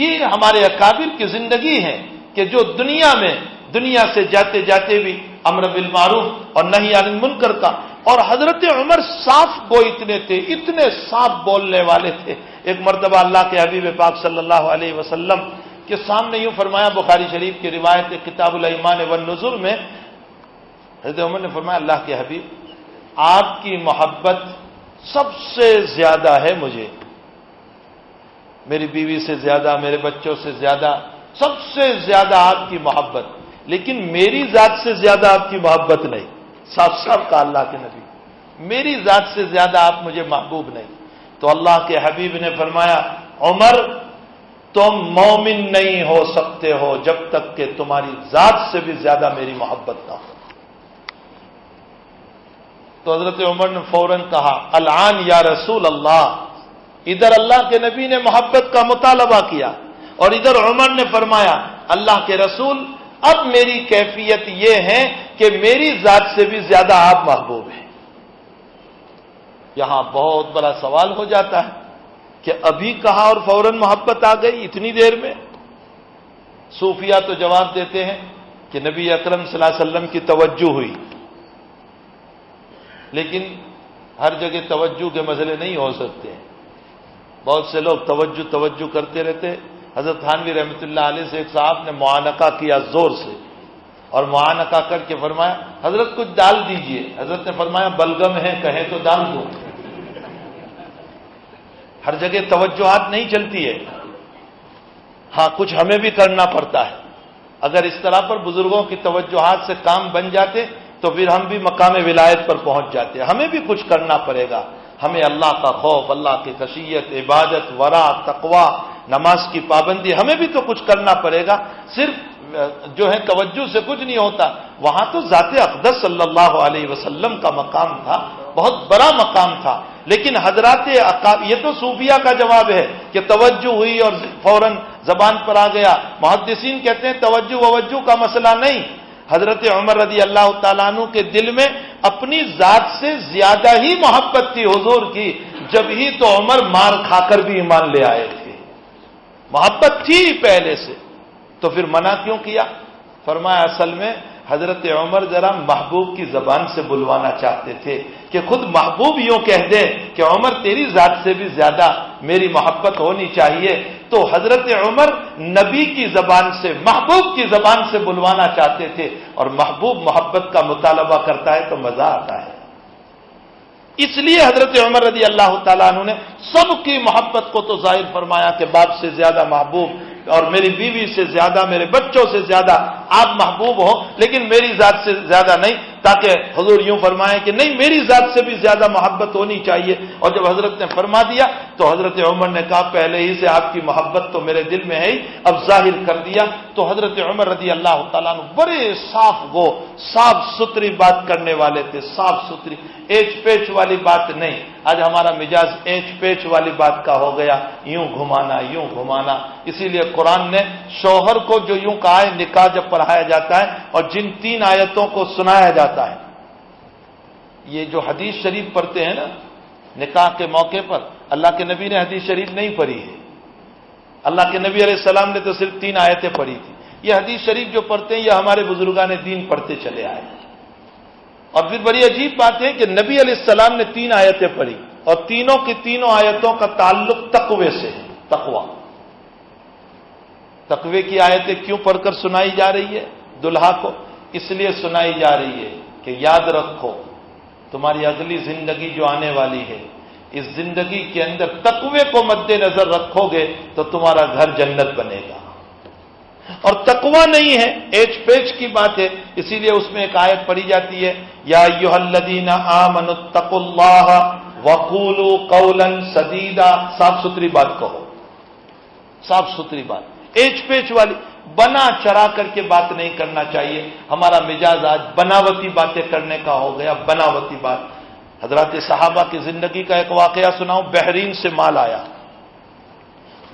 [SPEAKER 1] یہ ہمارے اکابر کی زندگی ہے کہ جو دنیا سے جاتے جاتے بھی امر بالمعروف اور نہی عن المنکر کا، اور حضرت عمر صاف گو اتنے صاف بولنے والے تھے۔ ایک مرتبہ اللہ کے حبیب پاک صلی اللہ علیہ وسلم کے سامنے یوں فرمایا، بخاری شریف کی روایت کتاب الایمان والنذر میں حضرت عمر نے فرمایا اللہ کے حبیب آپ کی محبت سب سے زیادہ ہے مجھے، میری بیوی سے زیادہ، میرے بچوں سے زیادہ، سب سے زیادہ آپ کی محبت، لیکن میری ذات سے زیادہ آپ کی محبت نہیں۔ صاف صاف کہا اللہ کے نبی، میری ذات سے زیادہ آپ مجھے محبوب نہیں۔ تو اللہ کے حبیب نے فرمایا عمر تم مومن نہیں ہو سکتے ہو جب تک کہ تمہاری ذات سے بھی زیادہ میری محبت نہ ہو۔ تو حضرت عمر نے فوراً کہا الآن یا رسول اللہ، ادھر اللہ کے نبی نے محبت کا مطالبہ کیا اور ادھر عمر نے فرمایا اللہ کے رسول اب میری کیفیت یہ ہے کہ میری ذات سے بھی زیادہ آپ محبوب ہیں۔ یہاں بہت بڑا سوال ہو جاتا ہے کہ ابھی کہا اور فوراً محبت آ گئی اتنی دیر میں۔ صوفیہ تو جواب دیتے ہیں کہ نبی اکرم صلی اللہ علیہ وسلم کی توجہ ہوئی، لیکن ہر جگہ توجہ کے مسئلے نہیں ہو سکتے، بہت سے لوگ توجہ کرتے رہتے۔ حضرت تھانوی رحمۃ اللہ علیہ سے ایک صاحب نے معانقہ کیا زور سے، اور معانقہ کر کے فرمایا حضرت کچھ ڈال دیجئے، حضرت نے فرمایا بلغم ہے کہیں تو ڈال دو۔ ہر جگہ توجہات نہیں چلتی ہے، ہاں کچھ ہمیں بھی کرنا پڑتا ہے۔ اگر اس طرح پر بزرگوں کی توجہات سے کام بن جاتے تو پھر ہم بھی مقام ولایت پر پہنچ جاتے، ہمیں بھی کچھ کرنا پڑے گا، ہمیں اللہ کا خوف، اللہ کی خشیت، عبادت، ورع، تقوی، نماز کی پابندی، ہمیں بھی تو کچھ کرنا پڑے گا، صرف جو ہے توجہ سے کچھ نہیں ہوتا۔ وہاں تو ذات اقدس صلی اللہ علیہ وسلم کا مقام تھا، بہت بڑا مقام تھا، لیکن حضرات یہ تو صوفیہ کا جواب ہے کہ توجہ ہوئی اور فوراً زبان پر آ گیا۔ محدثین کہتے ہیں توجہ ووجہ کا مسئلہ نہیں، حضرت عمر رضی اللہ تعالیٰ عنہ کے دل میں اپنی ذات سے زیادہ ہی محبت تھی حضور کی، جب ہی تو عمر مار کھا کر بھی ایمان لے آئے تھے، محبت تھی پہلے سے، تو پھر منع کیوں کیا؟ فرمایا اصل میں حضرت عمر ذرا محبوب کی زبان سے بلوانا چاہتے تھے کہ خود محبوب یوں کہہ دے کہ عمر تیری ذات سے بھی زیادہ میری محبت ہونی چاہیے، تو حضرت عمر نبی کی زبان سے، محبوب کی زبان سے بلوانا چاہتے تھے، اور محبوب محبت کا مطالبہ کرتا ہے تو مزہ آتا ہے۔ اس لیے حضرت عمر رضی اللہ تعالیٰ عنہ نے سب کی محبت کو تو ظاہر فرمایا کہ باپ سے زیادہ محبوب اور میری بیوی سے زیادہ، میرے بچوں سے زیادہ آپ محبوب ہو، لیکن میری ذات سے زیادہ نہیں، تاکہ حضور یوں فرمائیں کہ نہیں میری ذات سے بھی زیادہ محبت ہونی چاہیے. اور جب حضرت نے فرما دیا تو حضرت عمر نے کہا پہلے ہی سے آپ کی محبت تو میرے دل میں ہے ہی، اب ظاہر کر دیا. تو حضرت عمر رضی اللہ تعالیٰ عنہ بڑے صاف ستھری بات کرنے والے تھے، صاف ستھری، ایچ پیچ والی بات نہیں. آج ہمارا مزاج ایچ پیچ والی بات کا ہو گیا، یوں گھمانا. اسی لیے قرآن نے شوہر کو جو یوں کہا ہے نکاح جب پڑھایا جاتا ہے اور جن 3 آیتوں کو سنایا جاتا ہے، یہ جو حدیث شریف پڑھتے ہیں نا نکاح کے موقع پر، اللہ کے نبی نے حدیث شریف نہیں پڑھی ہے. اللہ کے نبی علیہ السلام نے تو صرف 3 آیتیں پڑھی تھی. یہ حدیث شریف جو پڑھتے ہیں یہ ہمارے بزرگان دین پڑھتے چلے آئے. اور پھر بڑی عجیب بات ہے کہ نبی علیہ السلام نے 3 آیتیں پڑھی اور تینوں کی تینوں آیتوں کا تعلق تقوی سے ہے. تقوی کی آیتیں کیوں پڑھ کر سنائی جا رہی ہے دلہا کو؟ اس لیے سنائی جا رہی ہے کہ یاد رکھو تمہاری اگلی زندگی جو آنے والی ہے، اس زندگی کے اندر تقوی کو مد نظر رکھو گے تو تمہارا گھر جنت بنے گا. اور تقوی نہیں ہے، ایچ پیچ کی بات ہے. اسی لیے اس میں ایک آیت پڑھی جاتی ہے، یا ایھا الذین آمنوا اتقوا اللہ وقولوا قولا سدیدا. صاف ستھری بات کہو، صاف ستھری بات، ایچ پیچ والی بنا چرا کر کے بات نہیں کرنا چاہیے. ہمارا مزاج آج بناوٹی باتیں کرنے کا ہو گیا، بناوٹی بات. حضرات صحابہ کی زندگی کا ایک واقعہ سناؤں. بحرین سے مال آیا،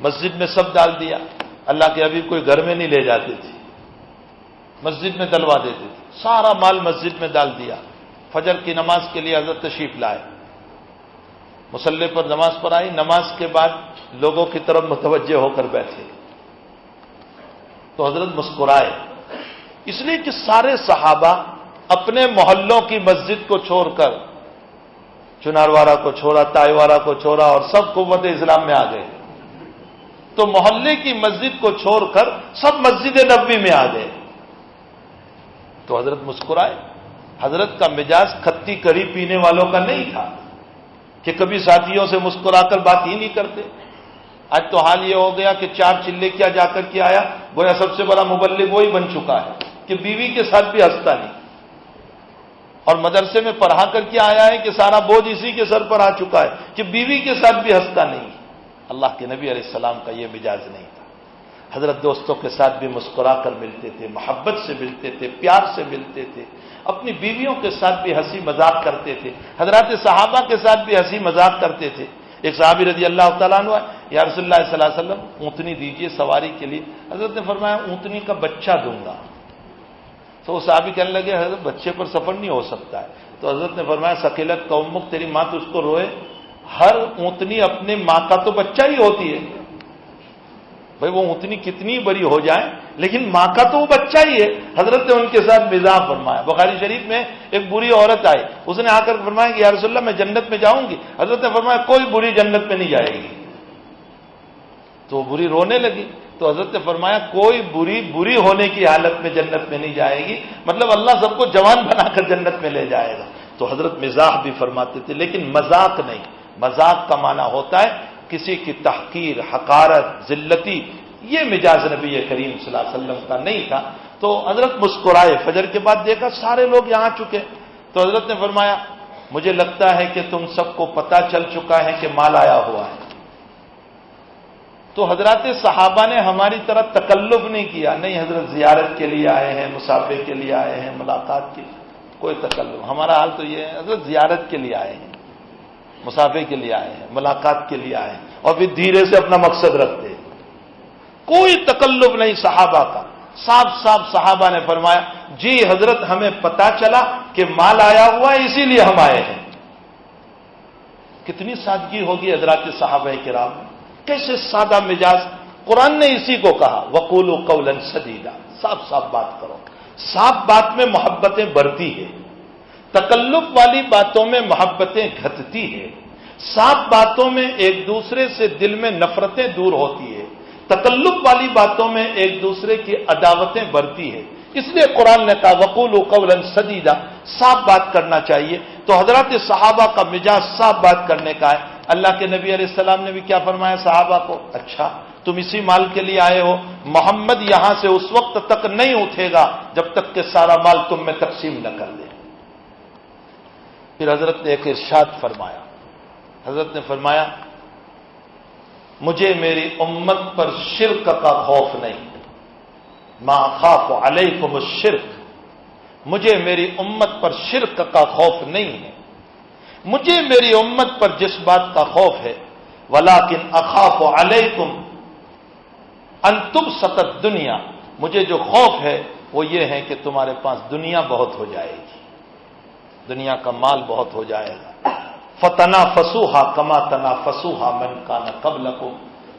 [SPEAKER 1] مسجد میں سب ڈال دیا. اللہ کے حبیب کوئی گھر میں نہیں لے جاتے تھے، مسجد میں ڈلوا دیتے تھے. سارا مال مسجد میں ڈال دیا. فجر کی نماز کے لیے حضرت تشریف لائے، مصلی پر نماز پڑھائی. نماز کے بعد لوگوں کی طرف متوجہ ہو کر بیٹھے تو حضرت مسکرائے، اس لیے کہ سارے صحابہ اپنے محلوں کی مسجد کو چھوڑ کر، چنارواڑہ کو چھوڑا، تائیوارہ کو چھوڑا اور سب قوت اسلام میں آ گئے. تو محلے کی مسجد کو چھوڑ کر سب مسجد نبوی میں آ گئے. تو حضرت مسکرائے. حضرت کا مزاج کھٹی کڑی پینے والوں کا نہیں تھا کہ کبھی ساتھیوں سے مسکرا کر بات ہی نہیں کرتے. آج تو حال یہ ہو گیا کہ 4 چلے کیا جا کر کے آیا، گویا سب سے بڑا مبلغ وہی بن چکا ہے کہ بیوی کے ساتھ بھی ہنستا نہیں. اور مدرسے میں پڑھا کر کے آیا ہے کہ سارا بوجھ اسی کے سر پر آ چکا ہے کہ بیوی کے ساتھ بھی ہنستا نہیں. اللہ کے نبی علیہ السلام کا یہ مزاج نہیں تھا. حضرت دوستوں کے ساتھ بھی مسکرا کر ملتے تھے، محبت سے ملتے تھے، پیار سے ملتے تھے. اپنی بیویوں کے ساتھ بھی ہنسی مذاق کرتے تھے. حضرات صحابہ کے ساتھ بھی ہنسی مذاق کرتے تھے. ایک صحابی رضی اللہ تعالیٰ عنہ، یا رسول اللہ صلی اللہ علیہ وسلم اونٹنی دیجیے سواری کے لیے. حضرت نے فرمایا اونٹنی کا بچہ دوں گا. تو وہ صحابی کہنے لگے حضرت بچے پر سفر نہیں ہو سکتا ہے. تو حضرت نے فرمایا ثقلت قومک، تیری ماں تو اس کو روئے. ہر اونٹنی اپنے ماں کا تو بچہ ہی ہوتی ہے. بھائی وہ اونٹنی کتنی بڑی ہو جائے لیکن ماں کا تو وہ بچہ ہی ہے. حضرت نے ان کے ساتھ مزاح فرمایا. بخاری شریف میں ایک بری عورت آئی، اس نے آ کر فرمایا کہ یا رسول اللہ میں جنت میں جاؤں گی. حضرت نے فرمایا کوئی بری جنت میں نہیں جائے گی. تو وہ بری رونے لگی. تو حضرت نے فرمایا کوئی بری ہونے کی حالت میں جنت میں نہیں جائے گی، مطلب اللہ سب کو جوان بنا کر جنت میں لے جائے گا. تو حضرت مزاح بھی فرماتے تھے لیکن مذاق نہیں. مذاق کا معنی ہوتا ہے کسی کی تحقیر، حقارت، ذلتی. یہ مزاج نبی کریم صلی اللہ علیہ وسلم کا نہیں تھا. تو حضرت مسکرائے. فجر کے بعد دیکھا سارے لوگ یہاں چکے. تو حضرت نے فرمایا مجھے لگتا ہے کہ تم سب کو پتہ چل چکا ہے کہ مال آیا ہوا ہے. تو حضرات صحابہ نے ہماری طرح تکلف نہیں کیا، نہیں حضرت زیارت کے لیے آئے ہیں، مسافے کے لیے آئے ہیں، ملاقات کے لیے. کوئی تکلف. ہمارا حال تو یہ ہے حضرت زیارت کے لیے آئے ہیں، مسافے کے لیے آئے ہیں، ملاقات کے لیے آئے ہیں، اور پھر دھیرے سے اپنا مقصد رکھتے ہیں. کوئی تکلف نہیں صحابہ کا. صاف صاف صحابہ نے فرمایا جی حضرت ہمیں پتا چلا کہ مال آیا ہوا ہے اسی لیے ہم آئے ہیں. کتنی سادگی ہوگی حضرات صحابہ کرام، کیسے سادہ مزاج. قرآن نے اسی کو کہا وقولوا قولا سدیدا. صاف صاف بات کرو. صاف بات میں محبتیں بڑھتی ہے، تکلف والی باتوں میں محبتیں گھٹتی ہے. صاف باتوں میں ایک دوسرے سے دل میں نفرتیں دور ہوتی ہے، تکلف والی باتوں میں ایک دوسرے کی عداوتیں بڑھتی ہے. اس لیے قرآن نے کہا وقولوا قولا سدیدا، صاف بات کرنا چاہیے. تو حضرات صحابہ کا مزاج صاف بات کرنے کا ہے. اللہ کے نبی علیہ السلام نے بھی کیا فرمایا صحابہ کو، اچھا تم اسی مال کے لیے آئے ہو، محمد یہاں سے اس وقت تک نہیں اٹھے گا جب تک کہ سارا مال تم میں تقسیم نہ کر دے. پھر حضرت نے ایک ارشاد فرمایا، حضرت نے فرمایا مجھے میری امت پر شرک کا خوف نہیں، ما اخاف علیکم الشرک، مجھے میری امت پر شرک کا خوف نہیں ہے، مجھے میری امت پر جس بات کا خوف ہے ولیکن اخاف علیکم ان تبسط الدنیا، مجھے جو خوف ہے وہ یہ ہے کہ تمہارے پاس دنیا بہت ہو جائے گی، دنیا کا مال بہت ہو جائے گا، فتنافسوها کما تنافسوها من کان قبلکم،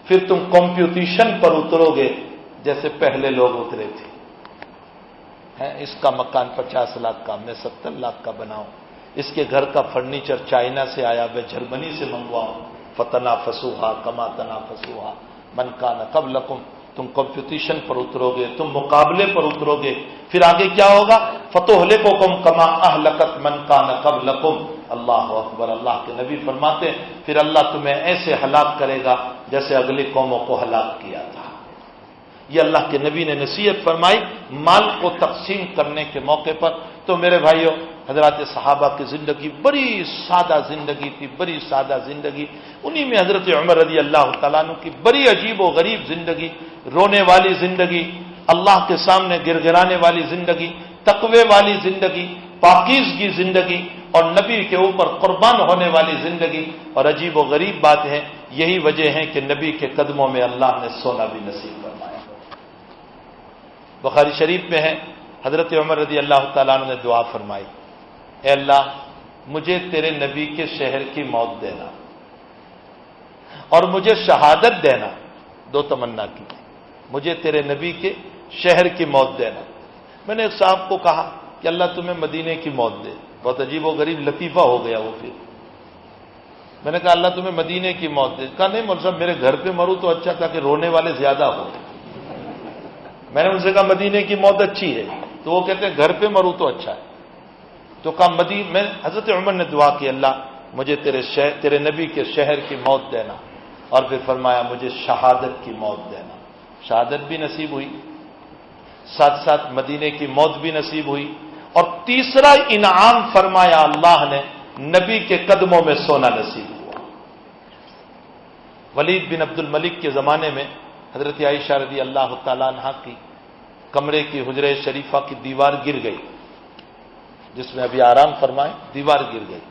[SPEAKER 1] پھر تم کمپٹیشن پر اترو گے جیسے پہلے لوگ اترے تھے، اس کا مکان 50 لاکھ کا، میں 70 لاکھ کا بناؤں، اس کے گھر کا فرنیچر چائنا سے آیا میں جرمنی سے منگواؤں، فتنافسوها کما تنافسوها من کان قبلکم، تم کمپٹیشن پر اترو گے، تم مقابلے پر اترو گے، پھر آگے کیا ہوگا؟ فتہلککم کما اہلکت من کان قبلکم، اللہ اکبر، اللہ کے نبی فرماتے ہیں پھر اللہ تمہیں ایسے ہلاک کرے گا جیسے اگلی قوموں کو ہلاک کیا تھا۔ یہ اللہ کے نبی نے نصیحت فرمائی مال کو تقسیم کرنے کے موقع پر۔ تو میرے بھائیوں، حضرات صحابہ کی زندگی بڑی سادہ زندگی تھی، بڑی سادہ زندگی، انہی میں حضرت عمر رضی اللہ تعالیٰ عنہ کی بڑی عجیب و غریب زندگی، رونے والی زندگی، اللہ کے سامنے گر گرانے والی زندگی، تقوی والی زندگی، پاکیزگی زندگی، اور نبی کے اوپر قربان ہونے والی زندگی۔ اور عجیب و غریب بات ہے، یہی وجہ ہے کہ نبی کے قدموں میں اللہ نے سونا بھی نصیب فرمایا۔ بخاری شریف میں ہے، حضرت عمر رضی اللہ تعالیٰ عنہ نے دعا فرمائی، اے اللہ مجھے تیرے نبی کے شہر کی موت دینا اور مجھے شہادت دینا، دو تمنا کی، مجھے تیرے نبی کے شہر کی موت دینا۔ میں نے ایک صاحب کو کہا کہ اللہ تمہیں مدینے کی موت دے، بہت عجیب و غریب لطیفہ ہو گیا وہ۔ پھر میں نے کہا اللہ تمہیں مدینے کی موت دے، کہا نہیں مولوی صاحب میرے گھر پہ مروں تو اچھا تھا کہ رونے والے زیادہ ہو۔ میں نے ان سے کہا مدینے کی موت اچھی ہے، تو وہ کہتے ہیں گھر پہ مروں تو اچھا ہے۔ تو کہا میں حضرت عمر نے دعا کی اللہ مجھے تیرے نبی کے شہر کی موت دینا، اور پھر فرمایا مجھے شہادت کی موت دینا، شہادت بھی نصیب ہوئی، ساتھ ساتھ مدینے کی موت بھی نصیب ہوئی، اور تیسرا انعام فرمایا اللہ نے نبی کے قدموں میں سونا نصیب ہوا۔ ولید بن عبد الملک کے زمانے میں حضرت عائشہ رضی اللہ تعالیٰ عنہ کی کمرے کی حجرہ شریفہ کی دیوار گر گئی، جس میں ابھی آرام فرمائے، دیوار گر گئی،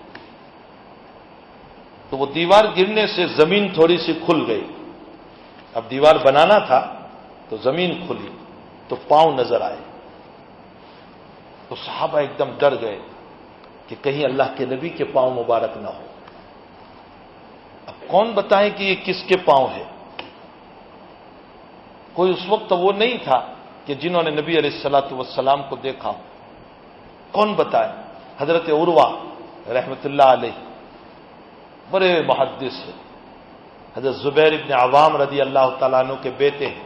[SPEAKER 1] تو وہ دیوار گرنے سے زمین تھوڑی سی کھل گئی، اب دیوار بنانا تھا تو زمین کھلی تو پاؤں نظر آئے، تو صحابہ ایک دم ڈر گئے کہ کہیں اللہ کے نبی کے پاؤں مبارک نہ ہو۔ اب کون بتائے کہ یہ کس کے پاؤں ہے؟ کوئی اس وقت وہ نہیں تھا کہ جنہوں نے نبی علیہ الصلوۃ والسلام کو دیکھا ہو، کون بتائے؟ حضرت عروہ رحمۃ اللہ علیہ بڑے محدث ہیں، حضرت زبیر ابن عوام رضی اللہ تعالیٰ عنہ کے بیٹے ہیں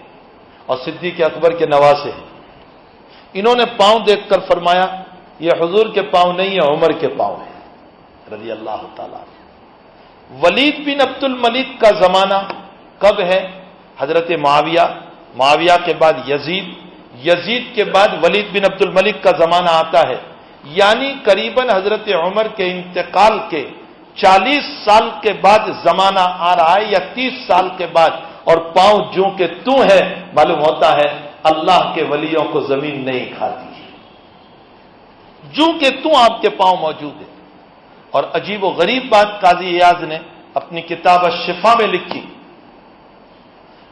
[SPEAKER 1] اور صدیق اکبر کے نواسے ہیں۔ انہوں نے پاؤں دیکھ کر فرمایا یہ حضور کے پاؤں نہیں ہے، عمر کے پاؤں ہیں رضی اللہ تعالیٰ عنہ۔ ولید بن عبد الملک کا زمانہ کب ہے؟ حضرت معاویہ کے بعد یزید کے بعد ولید بن عبد الملک کا زمانہ آتا ہے، یعنی قریباً حضرت عمر کے انتقال کے 40 سال کے بعد زمانہ آ رہا ہے، یا 30 سال کے بعد، اور پاؤں جو کہ تو ہے، معلوم ہوتا ہے اللہ کے ولیوں کو زمین نہیں کھاتی، جو کہ تو آپ کے پاؤں موجود ہے۔ اور عجیب و غریب بات قاضی ایاز نے اپنی کتاب الشفا میں لکھی،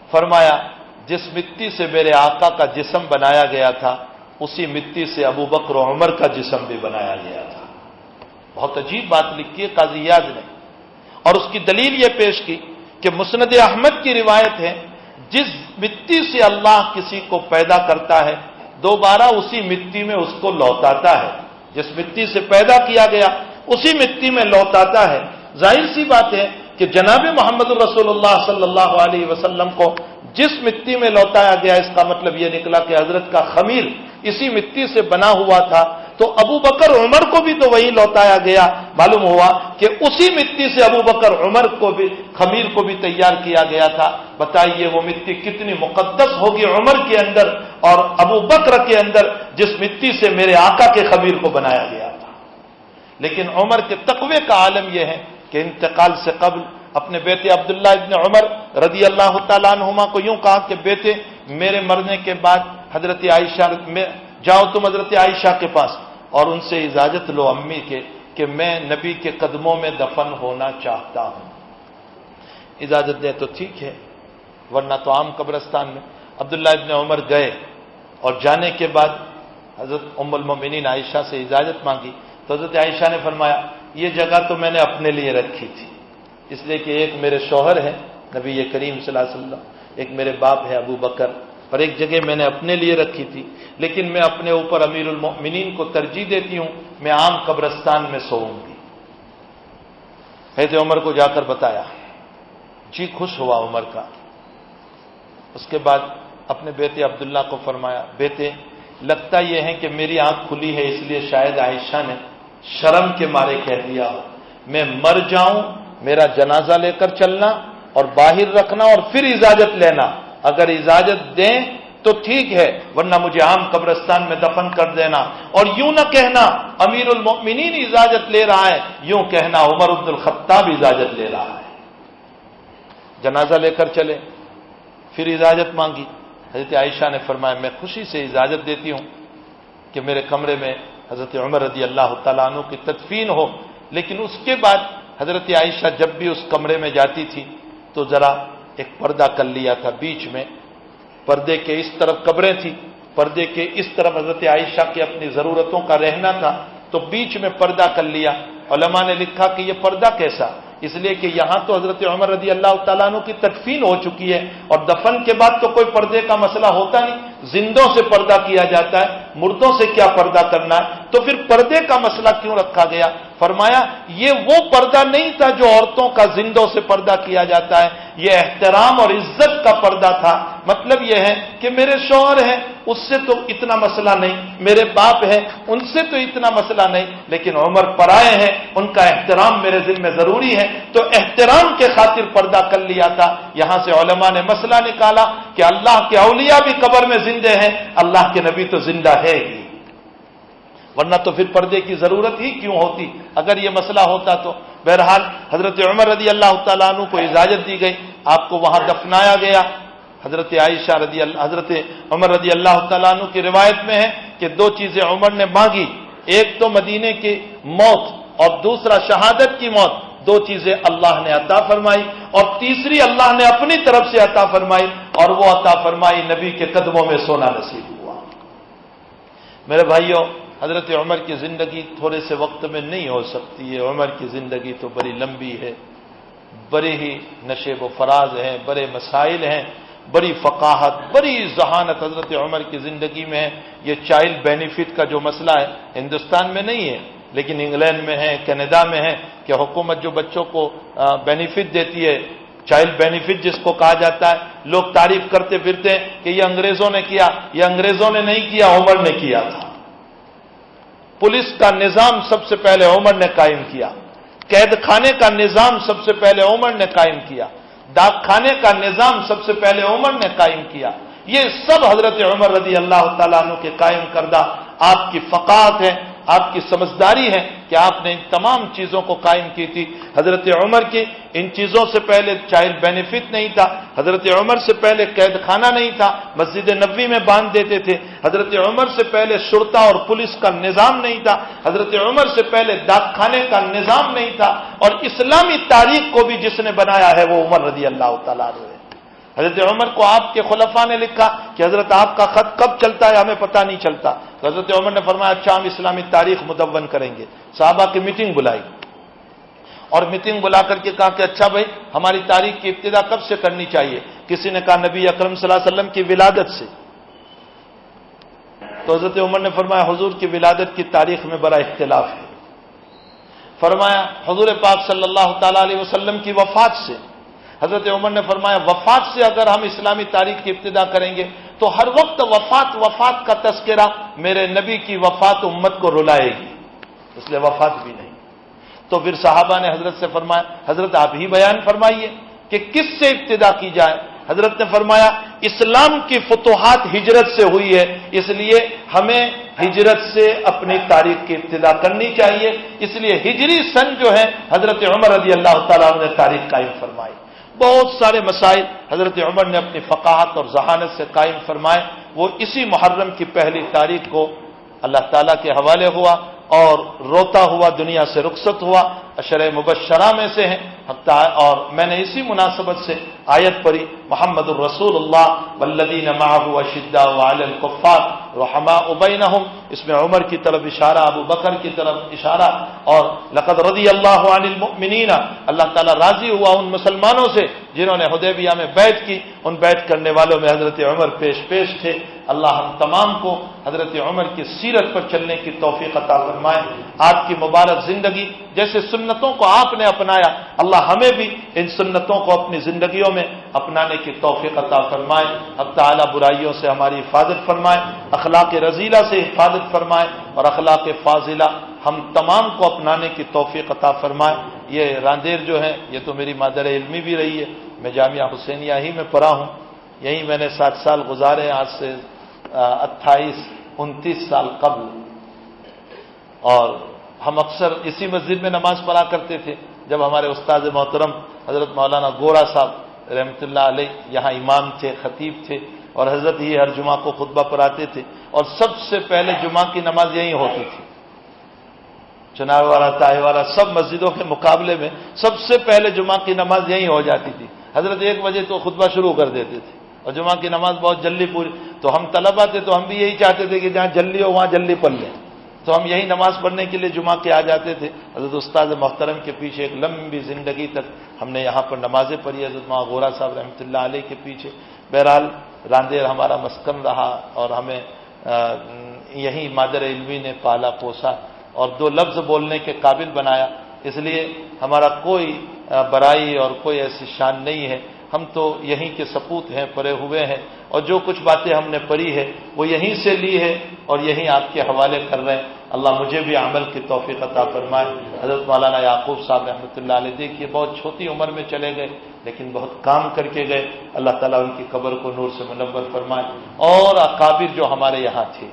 [SPEAKER 1] فرمایا جس مٹی سے میرے آقا کا جسم بنایا گیا تھا اسی مٹی سے ابو بکر و عمر کا جسم بھی بنایا گیا تھا۔ بہت عجیب بات لکھی ہے قاضی ایاز نے، اور اس کی دلیل یہ پیش کی کہ مسند احمد کی روایت ہے جس مٹی سے اللہ کسی کو پیدا کرتا ہے دوبارہ اسی مٹی میں اس کو لوٹاتا ہے، جس مٹی سے پیدا کیا گیا اسی مٹی میں لوٹاتا ہے۔ ظاہر سی بات ہے کہ جناب محمد رسول اللہ صلی اللہ علیہ وسلم کو جس مٹی میں لوٹایا گیا، اس کا مطلب یہ نکلا کہ حضرت کا خمیر اسی مٹی سے بنا ہوا تھا، تو ابو بکر عمر کو بھی تو وہی لوٹایا گیا، معلوم ہوا کہ اسی مٹی سے ابو بکر عمر کو بھی خمیر کو بھی تیار کیا گیا تھا۔ بتائیے وہ مٹی کتنی مقدس ہوگی عمر کے اندر اور ابو بکر کے اندر، جس مٹی سے میرے آقا کے خمیر کو بنایا گیا تھا۔ لیکن عمر کے تقوی کا عالم یہ ہے کہ انتقال سے قبل اپنے بیٹے عبداللہ ابن عمر رضی اللہ تعالیٰ عنہما کو یوں کہا کہ بیٹے میرے مرنے کے بعد حضرت عائشہ جاؤ تم حضرت عائشہ کے پاس اور ان سے اجازت لو امی کے کہ میں نبی کے قدموں میں دفن ہونا چاہتا ہوں. اجازت دے تو ٹھیک ہے، ورنہ تو عام قبرستان میں. عبداللہ ابن عمر گئے اور جانے کے بعد حضرت ام المؤمنین عائشہ سے اجازت مانگی تو حضرت عائشہ نے فرمایا یہ جگہ تو میں نے اپنے لیے رکھی تھی، اس لیے کہ ایک میرے شوہر ہے نبی کریم صلی اللہ علیہ وسلم، ایک میرے باپ ہے ابو بکر، اور ایک جگہ میں نے اپنے لیے رکھی تھی، لیکن میں اپنے اوپر امیر المؤمنین کو ترجیح دیتی ہوں، میں عام قبرستان میں سوؤں گی. حضرت عمر کو جا کر بتایا، جی خوش ہوا عمر کا. اس کے بعد اپنے بیٹے عبداللہ کو فرمایا بیٹے لگتا یہ ہے کہ میری آنکھ کھلی ہے اس لیے شاید عائشہ نے شرم کے مارے کہہ دیا ہو، میں مر جاؤں میرا جنازہ لے کر چلنا اور باہر رکھنا اور پھر اجازت لینا، اگر اجازت دیں تو ٹھیک ہے ورنہ مجھے عام قبرستان میں دفن کر دینا. اور یوں نہ کہنا امیر المؤمنین اجازت لے رہا ہے، یوں کہنا عمر بن الخطاب اجازت لے رہا ہے. جنازہ لے کر چلے، پھر اجازت مانگی. حضرت عائشہ نے فرمایا میں خوشی سے اجازت دیتی ہوں کہ میرے کمرے میں حضرت عمر رضی اللہ تعالیٰ عنہ کی تدفین ہو. لیکن اس کے بعد حضرت عائشہ جب بھی اس کمرے میں جاتی تھی تو ذرا ایک پردہ کر لیا تھا بیچ میں، پردے کے اس طرف قبریں تھی، پردے کے اس طرف حضرت عائشہ کی اپنی ضرورتوں کا رہنا تھا تو بیچ میں پردہ کر لیا. علماء نے لکھا کہ یہ پردہ کیسا، اس لیے کہ یہاں تو حضرت عمر رضی اللہ تعالیٰ عنہ کی تدفین ہو چکی ہے اور دفن کے بعد تو کوئی پردے کا مسئلہ ہوتا نہیں، زندوں سے پردہ کیا جاتا ہے، مردوں سے کیا پردہ کرنا ہے، تو پھر پردے کا مسئلہ کیوں رکھا گیا؟ فرمایا یہ وہ پردہ نہیں تھا جو عورتوں کا زندوں سے پردہ کیا جاتا ہے، یہ احترام اور عزت کا پردہ تھا. مطلب یہ ہے کہ میرے شوہر ہیں اس سے تو اتنا مسئلہ نہیں، میرے باپ ہیں ان سے تو اتنا مسئلہ نہیں، لیکن عمر پرائے ہیں ان کا احترام میرے ذمہ میں ضروری ہے، تو احترام کے خاطر پردہ کر لیا تھا. یہاں سے علماء نے مسئلہ نکالا کہ اللہ کے اولیاء بھی قبر میں زندے ہیں، اللہ کے نبی تو زندہ ہے ہی، ورنہ تو پھر پردے کی ضرورت ہی کیوں ہوتی اگر یہ مسئلہ ہوتا تو. بہرحال حضرت عمر رضی اللہ تعالیٰ عنہ کو اجازت دی گئی، آپ کو وہاں دفنایا گیا. حضرت عمر رضی اللہ تعالیٰ عنہ کی روایت میں ہے کہ دو چیزیں عمر نے مانگی، ایک تو مدینے کی موت اور دوسرا شہادت کی موت. دو چیزیں اللہ نے عطا فرمائی اور تیسری اللہ نے اپنی طرف سے عطا فرمائی، اور وہ عطا فرمائی نبی کے قدموں میں سونا نصیب ہوا. میرے بھائیوں حضرت عمر کی زندگی تھوڑے سے وقت میں نہیں ہو سکتی ہے، عمر کی زندگی تو بڑی لمبی ہے، بڑے ہی نشیب و فراز ہیں، بڑے مسائل ہیں، بڑی فقاہت، بڑی ذہانت حضرت عمر کی زندگی میں ہے. یہ چائلڈ بینیفٹ کا جو مسئلہ ہے ہندوستان میں نہیں ہے لیکن انگلینڈ میں ہے، کینیڈا میں ہے کہ حکومت جو بچوں کو بینیفٹ دیتی ہے، چائلڈ بینیفٹ جس کو کہا جاتا ہے، لوگ تعریف کرتے پھرتے ہیں کہ یہ انگریزوں نے کیا. یہ انگریزوں نے نہیں کیا، عمر نے کیا تھا. پولیس کا نظام سب سے پہلے عمر نے قائم کیا، قید خانے کا نظام سب سے پہلے عمر نے قائم کیا، ڈاک خانے کا نظام سب سے پہلے عمر نے قائم کیا. یہ سب حضرت عمر رضی اللہ تعالیٰ عنہ کے قائم کردہ آپ کی فقاہت ہے، آپ کی سمجھداری ہے کہ آپ نے ان تمام چیزوں کو قائم کی تھی. حضرت عمر کی ان چیزوں سے پہلے چائلڈ بینیفٹ نہیں تھا، حضرت عمر سے پہلے قید خانہ نہیں تھا، مسجد نبوی میں باندھ دیتے تھے. حضرت عمر سے پہلے شرطہ اور پولیس کا نظام نہیں تھا، حضرت عمر سے پہلے ڈاک خانے کا نظام نہیں تھا، اور اسلامی تاریخ کو بھی جس نے بنایا ہے وہ عمر رضی اللہ تعالیٰ عنہ ہے. حضرت عمر کو آپ کے خلفاء نے لکھا کہ حضرت آپ کا خط کب چلتا ہے ہمیں پتہ نہیں چلتا، تو حضرت عمر نے فرمایا اچھا ہم اسلامی تاریخ مدون کریں گے. صحابہ کی میٹنگ بلائی اور میٹنگ بلا کر کے کہا کہ اچھا بھائی ہماری تاریخ کی ابتدا کب سے کرنی چاہیے؟ کسی نے کہا نبی اکرم صلی اللہ علیہ وسلم کی ولادت سے. تو حضرت عمر نے فرمایا حضور کی ولادت کی تاریخ میں بڑا اختلاف ہے. فرمایا حضور پاک صلی اللہ تعالی علیہ وسلم کی وفات سے. حضرت عمر نے فرمایا وفات سے اگر ہم اسلامی تاریخ کی ابتدا کریں گے تو ہر وقت وفات کا تذکرہ میرے نبی کی وفات امت کو رلائے گی، اس لیے وفات بھی نہیں. تو پھر صحابہ نے حضرت سے فرمایا حضرت آپ ہی بیان فرمائیے کہ کس سے ابتدا کی جائے. حضرت نے فرمایا اسلام کی فتوحات ہجرت سے ہوئی ہے، اس لیے ہمیں ہجرت سے اپنی تاریخ کی ابتدا کرنی چاہیے. اس لیے ہجری سن جو ہے حضرت عمر رضی اللہ تعالیٰ عنہ نے تاریخ قائم فرمائی. بہت سارے مسائل حضرت عمر نے اپنی فقاہت اور ذہانت سے قائم فرمائے. وہ اسی محرم کی پہلی تاریخ کو اللہ تعالیٰ کے حوالے ہوا اور روتا ہوا دنیا سے رخصت ہوا. اشرے مبشرہ میں سے ہیں. اور میں نے اسی مناسبت سے آیت پڑھی محمد الرسول اللہ والذین معہ اشداء علی الکفار رحماء بینہم. اس میں عمر کی طرف اشارہ, ابو بکر کی طرف اشارہ, اور لقد رضی اللہ عن المؤمنین, اللہ تعالیٰ راضی ہوا ان مسلمانوں سے جنہوں نے حدیبیہ میں بیعت کی. ان بیعت کرنے والوں میں حضرت عمر پیش تھے. اللہ ہم تمام کو حضرت عمر کی سیرت پر چلنے کی توفیق عطا فرمائے. آپ کی مبارک زندگی جیسے سنتوں کو آپ نے اپنایا, اللہ ہمیں بھی ان سنتوں کو اپنی زندگیوں میں اپنانے کی توفیق عطا فرمائے. اب تعالیٰ برائیوں سے ہماری حفاظت فرمائے, اخلاق رذیلہ سے حفاظت فرمائے, اور اخلاق فاضلہ ہم تمام کو اپنانے کی توفیق عطا فرمائے. یہ راندیر جو ہے یہ تو میری مادر علمی بھی رہی ہے. میں جامعہ حسینیہ ہی میں پڑھا ہوں. یہیں میں نے 7 سال گزارے, آج سے 28-29 سال قبل. اور ہم اکثر اسی مسجد میں نماز پڑھا کرتے تھے جب ہمارے استاد محترم حضرت مولانا گوڑا صاحب رحمۃ اللہ علیہ یہاں امام تھے, خطیب تھے, اور حضرت ہی ہر جمعہ کو خطبہ پڑھاتے تھے. اور سب سے پہلے جمعہ کی نماز یہیں ہوتی تھی. چنار والا, تائے والا, سب مسجدوں کے مقابلے میں سب سے پہلے جمعہ کی نماز یہیں ہو جاتی تھی. حضرت 1 بجے تو خطبہ شروع کر دیتے تھے اور جمعہ کی نماز بہت جلدی پوری. تو ہم طلبہ تھے تو ہم بھی یہی چاہتے تھے کہ جہاں جلدی ہو وہاں جلدی پڑھ لیں. تو ہم یہی نماز پڑھنے کے لیے جمعہ کے آ جاتے تھے. حضرت استاد محترم کے پیچھے ایک لمبی زندگی تک ہم نے یہاں پر نمازیں پڑھی, حضرت مولانا غورا صاحب رحمۃ اللہ علیہ کے پیچھے. بہرحال راندیر ہمارا مسکن رہا اور ہمیں یہی مادر علمی نے پالا پوسا اور 2 لفظ بولنے کے قابل بنایا. اس لیے ہمارا کوئی برائی اور کوئی ایسی شان نہیں ہے. ہم تو یہیں کے سپوت ہیں, پڑے ہوئے ہیں, اور جو کچھ باتیں ہم نے پڑھی ہے وہ یہیں سے لی ہے اور یہیں آپ کے حوالے کر رہے ہیں. اللہ مجھے بھی عمل کی توفیق عطا فرمائے. حضرت مولانا یعقوب صاحب رحمۃ اللہ علیہ دیکھیے بہت چھوٹی عمر میں چلے گئے لیکن بہت کام کر کے گئے. اللہ تعالیٰ ان کی قبر کو نور سے منور فرمائے. اور اکابر جو ہمارے یہاں تھے,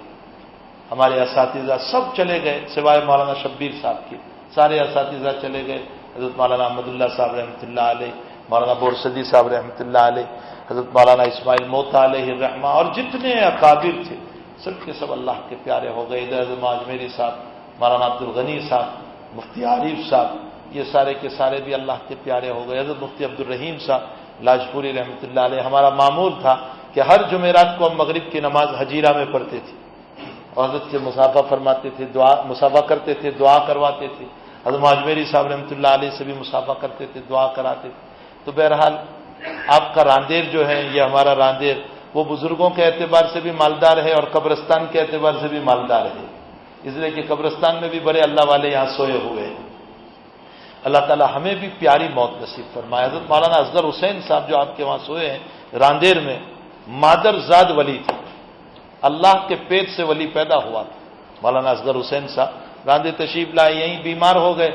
[SPEAKER 1] ہمارے اساتذہ سب چلے گئے سوائے مولانا شبیر صاحب کے. سارے اساتذہ چلے گئے. حضرت مولانا احمد اللہ صاحب رحمۃ اللہ علیہ, مولانا بورسدی صاحب رحمۃ اللہ علیہ, حضرت مولانا اسماعیل موتا علیہ الرحمہ, اور جتنے اکابر تھے سب کے سب اللہ کے پیارے ہو گئے. حضرت اجمیری صاحب, مولانا عبد الغنی صاحب, مفتی عارف صاحب, یہ سارے کے سارے بھی اللہ کے پیارے ہو گئے. حضرت مفتی عبد الرحیم صاحب لاجپوری رحمۃ اللہ علیہ. ہمارا معمول تھا کہ ہر جمعرات کو ہم مغرب کی نماز حجیرہ میں پڑھتے تھے اور حضرت سے مسافہ فرماتے تھے, مسافہ کرتے تھے, دعا کرواتے تھے. حضرت اجمیری صاحب رحمۃ اللہ علیہ سے بھی مسافہ کرتے تھے, دعا کراتے تھے. تو بہرحال آپ کا راندیر جو ہے یہ ہمارا راندیر وہ بزرگوں کے اعتبار سے بھی مالدار ہے اور قبرستان کے اعتبار سے بھی مالدار ہے. اس لیے کہ قبرستان میں بھی بڑے اللہ والے یہاں سوئے ہوئے ہیں. اللہ تعالیٰ ہمیں بھی پیاری موت نصیب فرمائے. حضرت مولانا اصغر حسین صاحب جو آپ کے وہاں سوئے ہیں راندیر میں, مادر زاد ولی تھے, اللہ کے پیٹ سے ولی پیدا ہوا تھا. مولانا اصغر حسین صاحب راندیر تشریف لائے, یہیں بیمار ہو گئے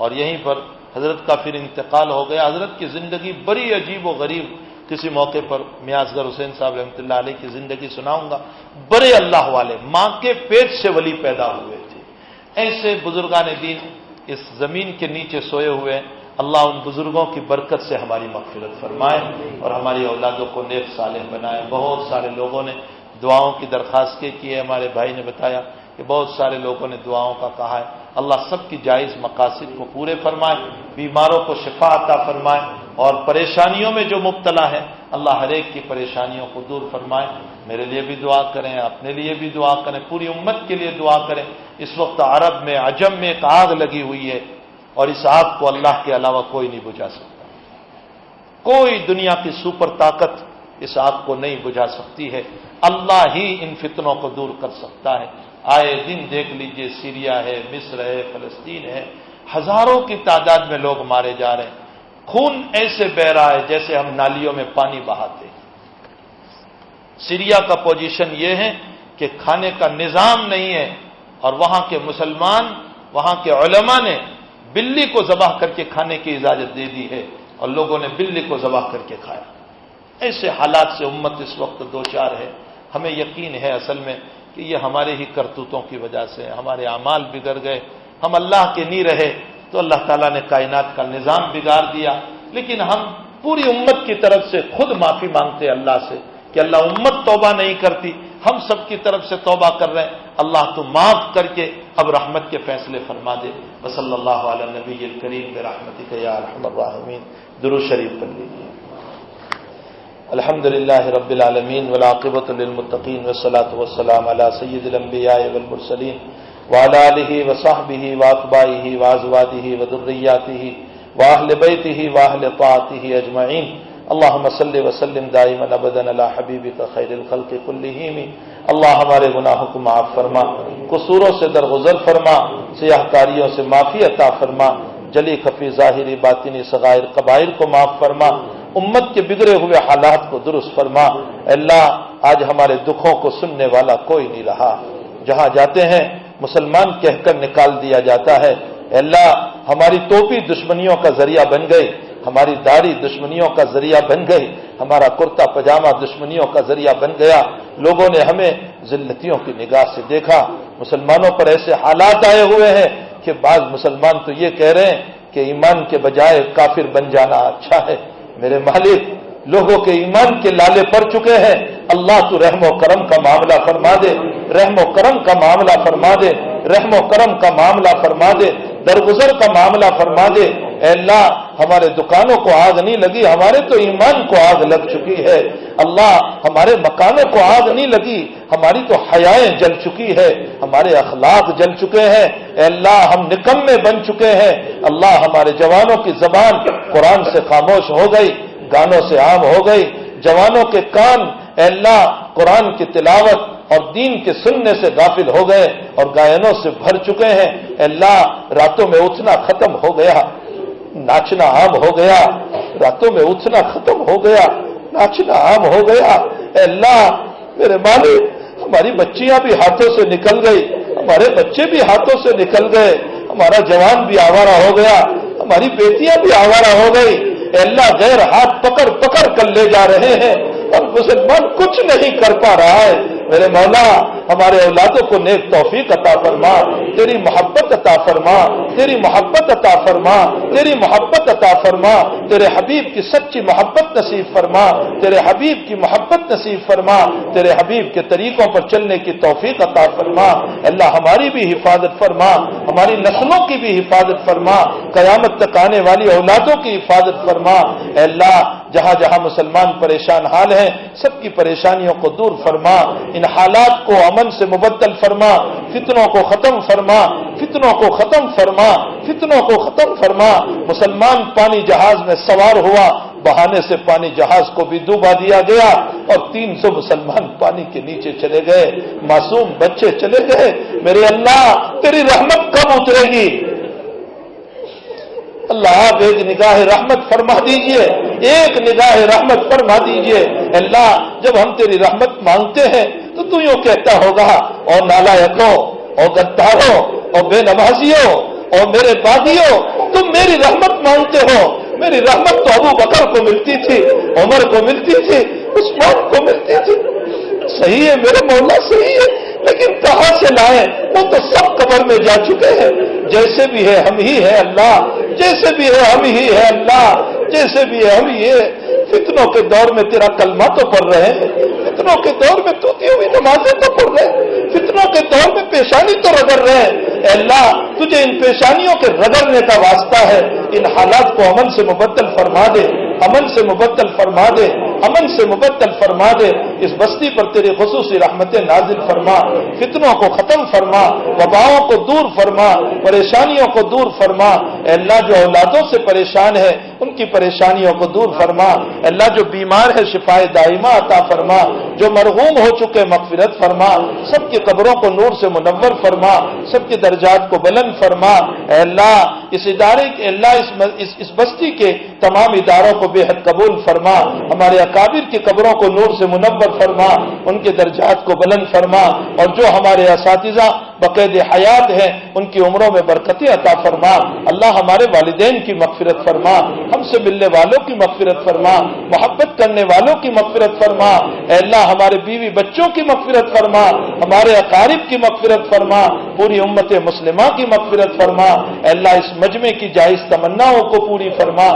[SPEAKER 1] اور یہیں پر حضرت کا پھر انتقال ہو گیا. حضرت کی زندگی بڑی عجیب و غریب, کسی موقع پر میاں اصغر حسین صاحب رحمۃ اللہ علیہ کی زندگی سناؤں گا. بڑے اللہ والے, ماں کے پیٹ سے ولی پیدا ہوئے تھے. ایسے بزرگان دین اس زمین کے نیچے سوئے ہوئے. اللہ ان بزرگوں کی برکت سے ہماری مغفرت فرمائے اور ہماری اولادوں کو نیک صالح بنائے. بہت سارے لوگوں نے دعاؤں کی درخواستیں کی ہے. ہمارے بھائی نے بتایا کہ بہت سارے لوگوں نے دعاؤں کا کہا ہے. اللہ سب کی جائز مقاصد کو پورے فرمائے, بیماروں کو شفا عطا فرمائے, اور پریشانیوں میں جو مبتلا ہے اللہ ہر ایک کی پریشانیوں کو دور فرمائے. میرے لیے بھی دعا کریں, اپنے لیے بھی دعا کریں, پوری امت کے لیے دعا کریں. اس وقت عرب میں, عجم میں ایک آگ لگی ہوئی ہے اور اس آگ کو اللہ کے علاوہ کوئی نہیں بجھا سکتا. کوئی دنیا کی سپر طاقت اس آگ کو نہیں بجھا سکتی ہے. اللہ ہی ان فتنوں کو دور کر سکتا ہے. آئے دن دیکھ لیجئے, سیریا ہے, مصر ہے, فلسطین ہے, ہزاروں کی تعداد میں لوگ مارے جا رہے ہیں. خون ایسے بہ رہا ہے جیسے ہم نالیوں میں پانی بہاتے ہیں. سیریا کا پوزیشن یہ ہے کہ کھانے کا نظام نہیں ہے اور وہاں کے مسلمان, وہاں کے علماء نے بلی کو ذبح کر کے کھانے کی اجازت دے دی ہے اور لوگوں نے بلی کو ذبح کر کے کھایا. ایسے حالات سے امت اس وقت دوچار ہے. ہمیں یقین ہے اصل میں کہ یہ ہمارے ہی کرتوتوں کی وجہ سے ہمارے اعمال بگڑ گئے، ہم اللہ کے نہیں رہے تو اللہ تعالیٰ نے کائنات کا نظام بگاڑ دیا۔ لیکن ہم پوری امت کی طرف سے خود معافی مانگتے ہیں اللہ سے کہ اللہ امت توبہ نہیں کرتی، ہم سب کی طرف سے توبہ کر رہے ہیں، اللہ تو معاف کر کے اب رحمت کے فیصلے فرما دے۔ وصلی اللہ علی نبی الکریم برحمتک یا ارحم الراحمین۔ درود شریف پڑھ لیجیے۔ الحمدللہ رب العالمین والعاقبۃ للمتقین والصلاۃ والسلام علی سید الانبیاء والمرسلین وعلی آلہ وصحبہ واتباعہ وازواجہ وذریاتہ واہل بیتہ واہل طاعتہ اجمعین۔ اللہم صلی وسلم دائما ابدا علی حبیبک خیر الخلق کلہم۔ اللہ ہمارے گناہوں کو معاف فرما، قصوروں سے درگزر فرما، سیاہ کاریوں سے معافی عطا فرما، جلی خفی ظاہری باطنی صغائر کبائر کو معاف فرما، امت کے بگڑے ہوئے حالات کو درست فرما۔ اللہ آج ہمارے دکھوں کو سننے والا کوئی نہیں رہا، جہاں جاتے ہیں مسلمان کہہ کر نکال دیا جاتا ہے۔ اللہ ہماری ٹوپی دشمنیوں کا ذریعہ بن گئی، ہماری داڑھی دشمنیوں کا ذریعہ بن گئی، ہمارا کرتا پجامہ دشمنیوں کا ذریعہ بن گیا۔ لوگوں نے ہمیں ذلتیوں کی نگاہ سے دیکھا، مسلمانوں پر ایسے حالات آئے ہوئے ہیں کہ بعض مسلمان تو یہ کہہ رہے ہیں کہ ایمان کے بجائے کافر بن جانا اچھا ہے۔ میرے مالک، لوگوں کے ایمان کے لالے پڑ چکے ہیں، اللہ تو رحم و کرم کا معاملہ فرما دے، رحم و کرم کا معاملہ فرما دے، رحم و کرم کا معاملہ فرما دے، درگزر کا معاملہ فرما دے۔ اے اللہ ہمارے دکانوں کو آگ نہیں لگی، ہمارے تو ایمان کو آگ لگ چکی ہے۔ اللہ ہمارے مکانوں کو آگ نہیں لگی، ہماری تو حیائیں جل چکی ہے، ہمارے اخلاق جل چکے ہیں۔ اے اللہ ہم نکمے بن چکے ہیں۔ اللہ ہمارے جوانوں کی زبان قرآن سے خاموش ہو گئی، گانوں سے عام ہو گئی، جوانوں کے کان اے اللہ قرآن کی تلاوت اور دین کے سننے سے غافل ہو گئے اور گائنوں سے بھر چکے ہیں۔ اے اللہ راتوں میں اٹھنا ختم ہو گیا، ناچنا عام ہو گیا، راتوں میں اٹھنا ختم ہو گیا، ناچنا عام ہو گیا۔ اے اللہ میرے مالک، ہماری بچیاں بھی ہاتھوں سے نکل گئی، ہمارے بچے بھی ہاتھوں سے نکل گئے، ہمارا جوان بھی آوارہ ہو گیا، ہماری بیٹیاں بھی آوارہ ہو گئی۔ اے اللہ غیر ہاتھ پکڑ پکڑ کر لے جا رہے ہیں اور مسلمان کچھ نہیں کر پا رہا ہے۔ میرے مولا ہمارے اولادوں کو نیک توفیق عطا فرما، تیری محبت عطا فرما، تیری محبت عطا فرما، تیری محبت عطا فرما، تیرے حبیب کی سچی محبت نصیب فرما، تیرے حبیب کی محبت نصیب فرما، تیرے حبیب کے طریقوں پر چلنے کی توفیق عطا فرما۔ اللہ ہماری بھی حفاظت فرما، ہماری نسلوں کی بھی حفاظت فرما، قیامت تک آنے والی اولادوں کی حفاظت فرما۔ اے اللہ جہاں جہاں مسلمان پریشان حال ہیں سب کی پریشانیوں کو دور فرما، ان حالات کو امن سے مبدل فرما، فتنوں کو ختم فرما، فتنوں کو ختم فرما، فتنوں کو ختم فرما۔ مسلمان پانی جہاز میں سوار ہوا، بہانے سے پانی جہاز کو بھی ڈوبا دیا گیا اور 300 مسلمان پانی کے نیچے چلے گئے، معصوم بچے چلے گئے۔ میرے اللہ تیری رحمت کب اترے گی؟ اللہ آپ ایک نگاہ رحمت فرما دیجئے، ایک نگاہ رحمت فرما دیجئے۔ اللہ جب ہم تیری رحمت مانگتے ہیں تو یوں کہتا ہوگا، اور نالائقوں اور غداروں اور بے نمازیوں اور میرے باغیوں تم میری رحمت مانگتے ہو، میری رحمت تو ابو بکر کو ملتی تھی، عمر کو ملتی تھی، عثمان کو ملتی تھی۔ صحیح ہے میرے مولا صحیح ہے، لیکن کہاں سے لائیں؟ وہ تو سب قبر میں جا چکے ہیں۔ جیسے بھی ہے ہم ہی ہے اللہ، جیسے بھی ہے ہم ہی ہے اللہ، جیسے بھی ہے ہم ہی ہے۔ فتنوں کے دور میں تیرا کلمہ تو پڑھ رہے ہیں، فتنوں کے دور میں توتی ہوئی نمازیں تو پڑھ رہے ہیں، فتنوں کے دور میں پیشانی تو رگڑ رہے ہیں۔ اے اللہ تجھے ان پیشانیوں کے رگڑنے کا واسطہ ہے، ان حالات کو امن سے مبدل فرما دے، امن سے مبدل فرما دے، امن سے مبدل فرما دے۔ اس بستی پر تیری خصوصی رحمتیں نازل فرما، فتنوں کو ختم فرما، وباؤں کو دور فرما، پریشانیوں کو دور فرما۔ اے اللہ جو اولادوں سے پریشان ہے ان کی پریشانیوں کو دور فرما۔ اے اللہ جو بیمار ہے شفائے دائمہ عطا فرما، جو مرحوم ہو چکے مغفرت فرما، سب کی قبروں کو نور سے منور فرما، سب کے درجات کو بلند فرما۔ اے اللہ اس ادارے کے اللہ اس بستی کے تمام اداروں کو بے حد قبول فرما، ہمارے اکابر کی قبروں کو نور سے منور فرما، ان کے درجات کو بلند فرما، اور جو ہمارے اساتذہ بقید حیات ہیں ان کی عمروں میں برکتیں عطا فرما۔ اللہ ہمارے والدین کی مغفرت فرما، ہم سے ملنے والوں کی مغفرت فرما، محبت کرنے والوں کی مغفرت فرما۔ اے اللہ ہمارے بیوی بچوں کی مغفرت فرما، ہمارے اقارب کی مغفرت فرما، پوری امت مسلمہ کی مغفرت فرما۔ اے اللہ اس مجمع کی جائز تمناؤں کو پوری فرما۔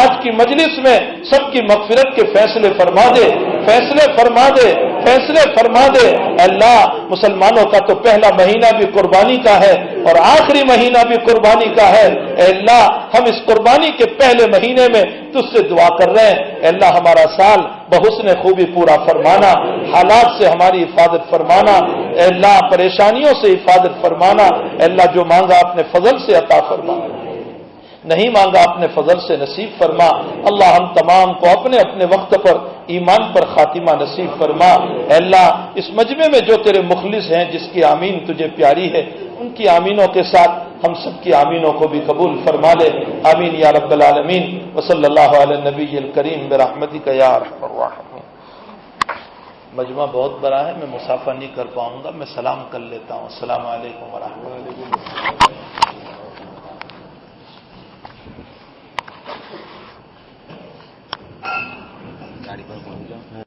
[SPEAKER 1] آج کی مجلس میں سب کی مغفرت کے فیصلے فرما دے، فیصلے فرما دے، فیصلے فرما دے۔ اے اللہ مسلمانوں کا تو پہلا مہینہ بھی قربانی کا ہے اور آخری مہینہ بھی قربانی کا ہے۔ اے اللہ ہم اس قربانی کے پہلے مہینے میں تجھ سے دعا کر رہے ہیں، اے اللہ ہمارا سال بحسن خوبی پورا فرمانا، حالات سے ہماری حفاظت فرمانا، اے اللہ پریشانیوں سے حفاظت فرمانا۔ اے اللہ جو مانگا اپنے فضل سے عطا فرما، نہیں مانگا اپنے فضل سے نصیب فرما۔ اللہ ہم تمام کو اپنے اپنے وقت پر ایمان پر خاتمہ نصیب فرما۔ اے اللہ اس مجمع میں جو تیرے مخلص ہیں جس کی آمین تجھے پیاری ہے، ان کی آمینوں کے ساتھ ہم سب کی آمینوں کو بھی قبول فرما لے۔ آمین یا رب العالمین۔ وصلی اللہ علی النبی الکریم برحمتک یا ارحم الراحمین۔ مجمع بہت بڑا ہے، میں مسافہ نہیں کر پاؤں گا، میں سلام کر لیتا ہوں۔ السلام علیکم ورحمۃ اللہ۔